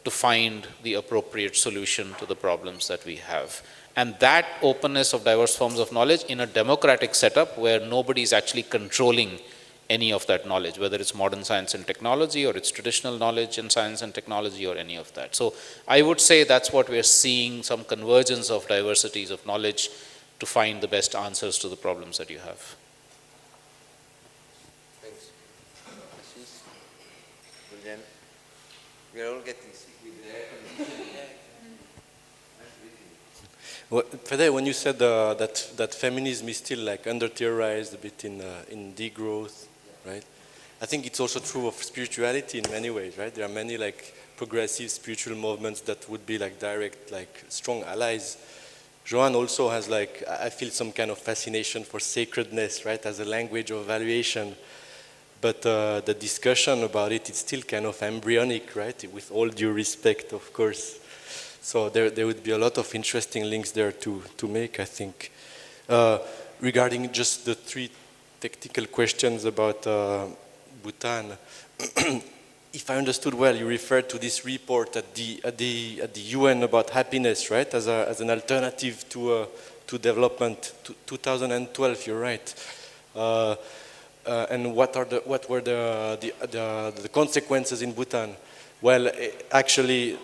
to find the appropriate solution to the problems that we have. And that openness of diverse forms of knowledge in a democratic setup where nobody is actually controlling any of that knowledge, whether it's modern science and technology or it's traditional knowledge in science and technology or any of that. So I would say that's what we're seeing, some convergence of diversities of knowledge to find the best answers to the problems that you have. Thanks. Ashish, Julien, we are all getting sick with the air conditioning. Well, Fede, when you said that feminism is still like under-theorized a bit in degrowth, right? I think it's also true of spirituality in many ways, right? There are many like progressive spiritual movements that would be like direct, like strong allies. Joan also has like, I feel some kind of fascination for sacredness, right? As a language of valuation. But the discussion about it is still kind of embryonic, right? With all due respect, of course. So there would be a lot of interesting links there to make, I think. Regarding just the three technical questions about Bhutan, if I understood well, you referred to this report at the UN about happiness, right? As an alternative to development, 2012. You're right. And what were the consequences in Bhutan? Well, actually,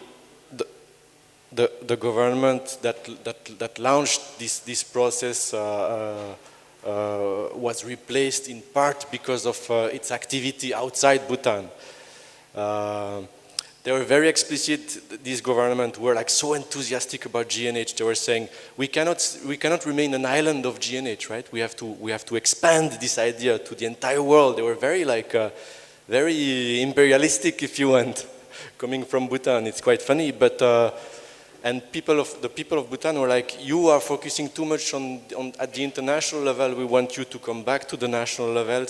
the government that launched this process was replaced in part because of its activity outside Bhutan. they were very explicit. This government were like so enthusiastic about GNH. They were saying we cannot remain an island of GNH, right? We have to expand this idea to the entire world. They were very very imperialistic, if you want, coming from Bhutan. It's quite funny, but and the people of Bhutan were like, you are focusing too much on at the international level. We want you to come back to the national level.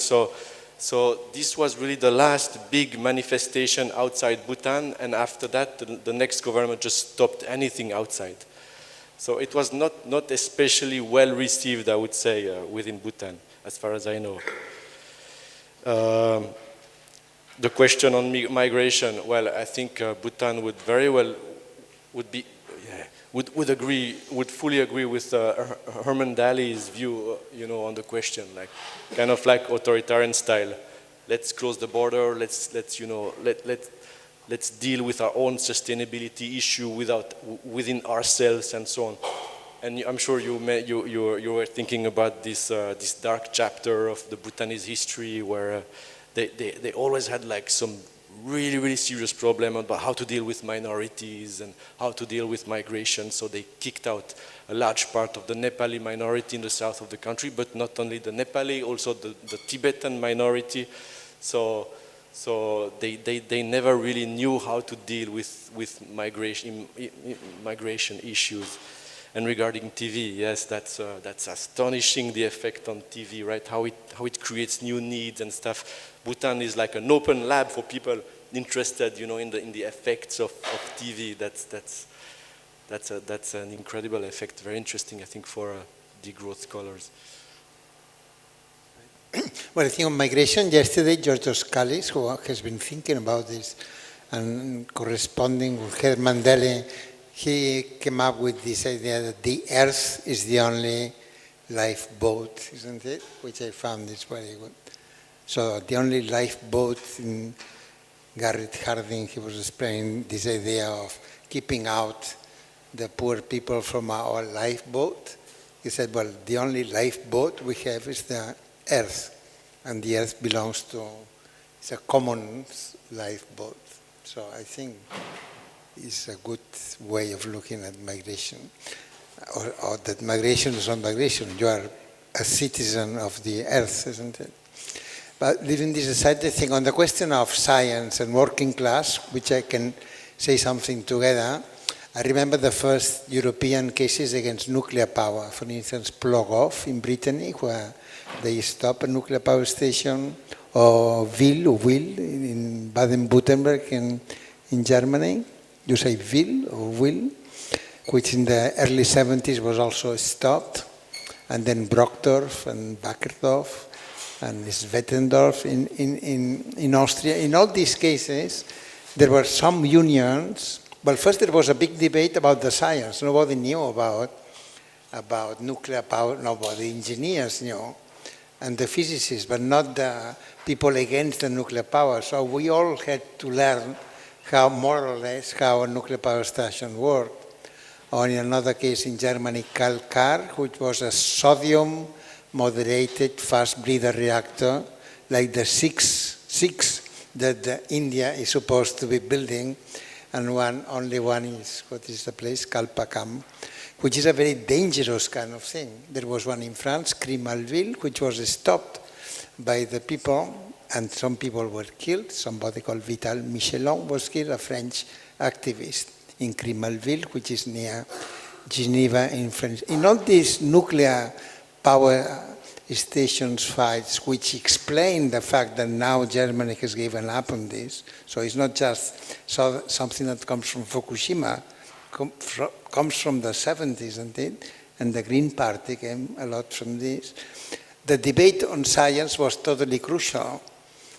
So this was really the last big manifestation outside Bhutan, and after that, the next government just stopped anything outside. So it was not especially well received, I would say, within Bhutan, as far as I know. The question on migration, well, I think Bhutan would very well would fully agree with Herman Daly's view, on the question, like kind of like authoritarian style. Let's close the border. Let's deal with our own sustainability issue within ourselves and so on. And I'm sure you were thinking about this dark chapter of the Bhutanese history where they always had like some really serious problem about how to deal with minorities and how to deal with migration. So they kicked out a large part of the Nepali minority in the south of the country, but not only the Nepali, also the Tibetan minority. So they never really knew how to deal with migration issues. And regarding TV, yes, that's astonishing, the effect on TV, right? How it creates new needs and stuff. Bhutan is like an open lab for people interested, in the effects of TV. That's an incredible effect. Very interesting, I think, for degrowth scholars. Well, I think on migration, yesterday, George Scalis, who has been thinking about this and corresponding with Herman Daly, he came up with this idea that the Earth is the only lifeboat, isn't it? Which I found is very good. So the only lifeboat in Garrett Harding, he was explaining this idea of keeping out the poor people from our lifeboat. He said, well, the only lifeboat we have is the Earth, and the Earth belongs to, it's a common lifeboat. So I think it's a good way of looking at migration, or that migration is not migration. You are a citizen of the Earth, isn't it? But leaving this aside, I think on the question of science and working class, which I can say something together, I remember the first European cases against nuclear power, for instance, Plogoff in Brittany, where they stopped a nuclear power station, or Wil in Baden-Württemberg in Germany. You say Wil or Wil, which in the early 70s was also stopped, and then Brockdorf and Backerdorf and Svettendorf in Austria. In all these cases, there were some unions. Well, first there was a big debate about the science. Nobody knew about nuclear power. Nobody, engineers knew, and the physicists, but not the people against the nuclear power. So we all had to learn how, more or less, how a nuclear power station worked. Or in another case in Germany, Kalkar, which was a sodium moderated fast breeder reactor, like the six that India is supposed to be building, and only one is, what is the place, Kalpakam, which is a very dangerous kind of thing. There was one in France, Crimalville, which was stopped by the people, and some people were killed. Somebody called Vital Michelon was killed, a French activist in Crimalville, which is near Geneva in France. In all these nuclear power stations fights, which explain the fact that now Germany has given up on this. So it's not just something that comes from Fukushima, comes from the 70s, isn't it? And the Green Party came a lot from this. The debate on science was totally crucial.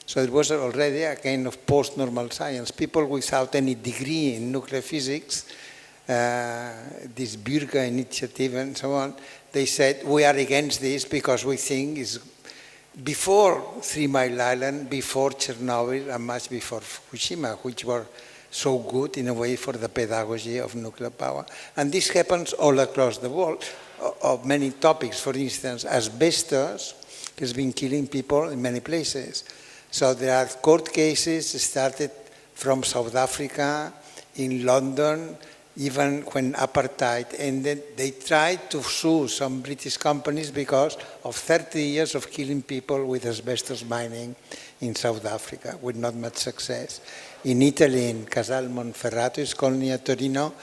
So it was already a kind of post-normal science. People without any degree in nuclear physics, this Bürger initiative and so on, they said, we are against this because we think it's before 3 Mile Island, before Chernobyl, and much before Fukushima, which were so good in a way for the pedagogy of nuclear power. And this happens all across the world, of many topics. For instance, asbestos has been killing people in many places. So there are court cases started from South Africa, in London, even when apartheid ended, they tried to sue some British companies because of 30 years of killing people with asbestos mining in South Africa, with not much success. In Italy, in Casal Monferrato, it's called near Torino,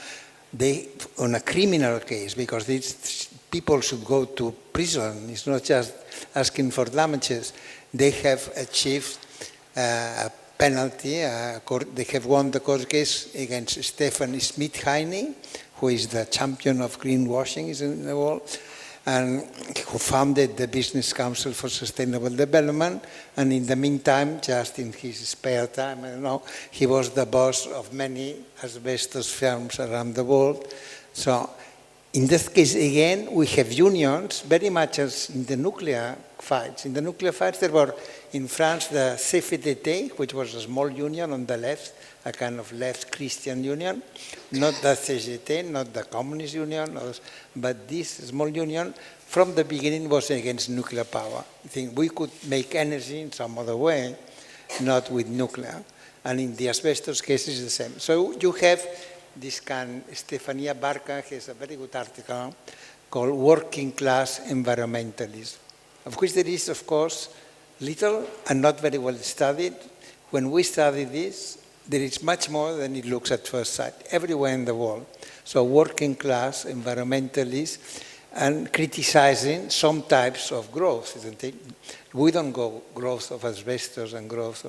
they, on a criminal case, because these people should go to prison, it's not just asking for damages, they have achieved a penalty. They have won the court case against Stefan Smith-Heine, who is the champion of greenwashing in the world, and who founded the Business Council for Sustainable Development. And in the meantime, just in his spare time, I don't know, he was the boss of many asbestos firms around the world. So in this case, again, we have unions, very much as in the nuclear fights. In the nuclear fights, there were, in France, the CFDT, which was a small union on the left, a kind of left Christian union, not the CGT, not the Communist Union, but this small union, from the beginning, was against nuclear power. I think we could make energy in some other way, not with nuclear. And in the asbestos case, it's the same. So you have this kind, Stefania Barca has a very good article called Working Class Environmentalism, of which there is, of course, little and not very well studied. When we study this, there is much more than it looks at first sight, everywhere in the world. So working class environmentalists and criticizing some types of growth, isn't it? We don't go growth of asbestos and growth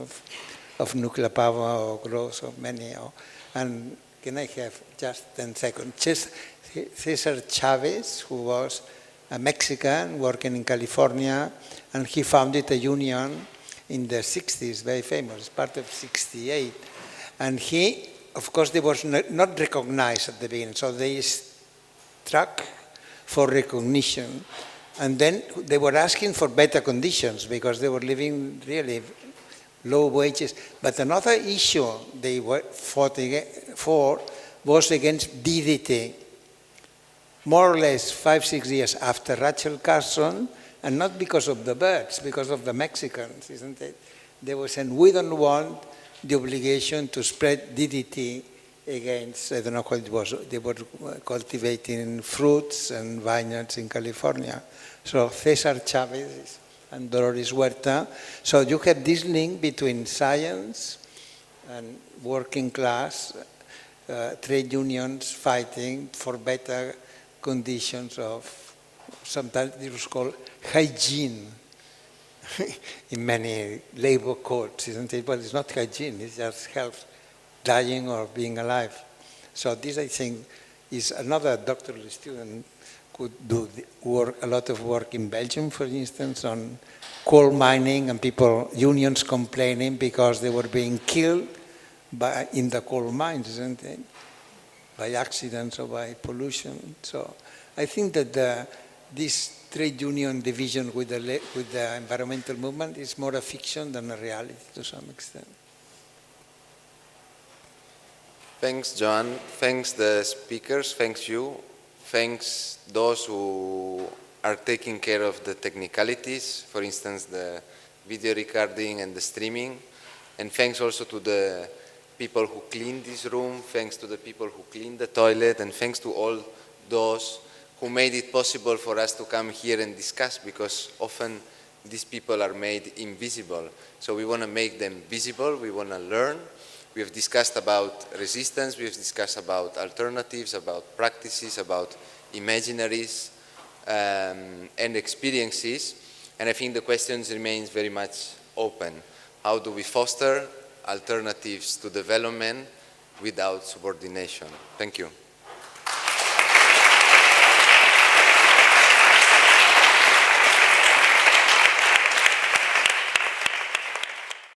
of nuclear power or growth of many. And can I have just 10 seconds? Cesar Chavez, who was a Mexican working in California, and he founded a union in the 60s, very famous, part of 68. And he, of course, they was not recognized at the beginning, so they struck for recognition. And then they were asking for better conditions because they were living really low wages. But another issue they fought for was against DDT. More or less 5-6 years after Rachel Carson, and not because of the birds, because of the Mexicans, isn't it? They were saying, we don't want the obligation to spread DDT against, I don't know what it was, they were cultivating fruits and vineyards in California. So Cesar Chavez and Dolores Huerta. So you have this link between science and working class, trade unions fighting for better conditions of, sometimes it was called hygiene in many labor courts, isn't it? Well, it's not hygiene, it's just health, dying or being alive. So this, I think, is another doctoral student could do a lot of work in Belgium, for instance, on coal mining and people, unions complaining because they were being killed in the coal mines, isn't it? By accidents or by pollution. So I think that this trade union division with the environmental movement is more a fiction than a reality to some extent. Thanks, Joan. Thanks the speakers. Thanks you. Thanks those who are taking care of the technicalities, for instance, the video recording and the streaming. And thanks also to the people who clean this room, thanks to the people who clean the toilet, and thanks to all those who made it possible for us to come here and discuss, because often these people are made invisible. So we want to make them visible, we want to learn. We have discussed about resistance, we have discussed about alternatives, about practices, about imaginaries and experiences. And I think the questions remain very much open. How do we foster alternatives to development without subordination? Thank you.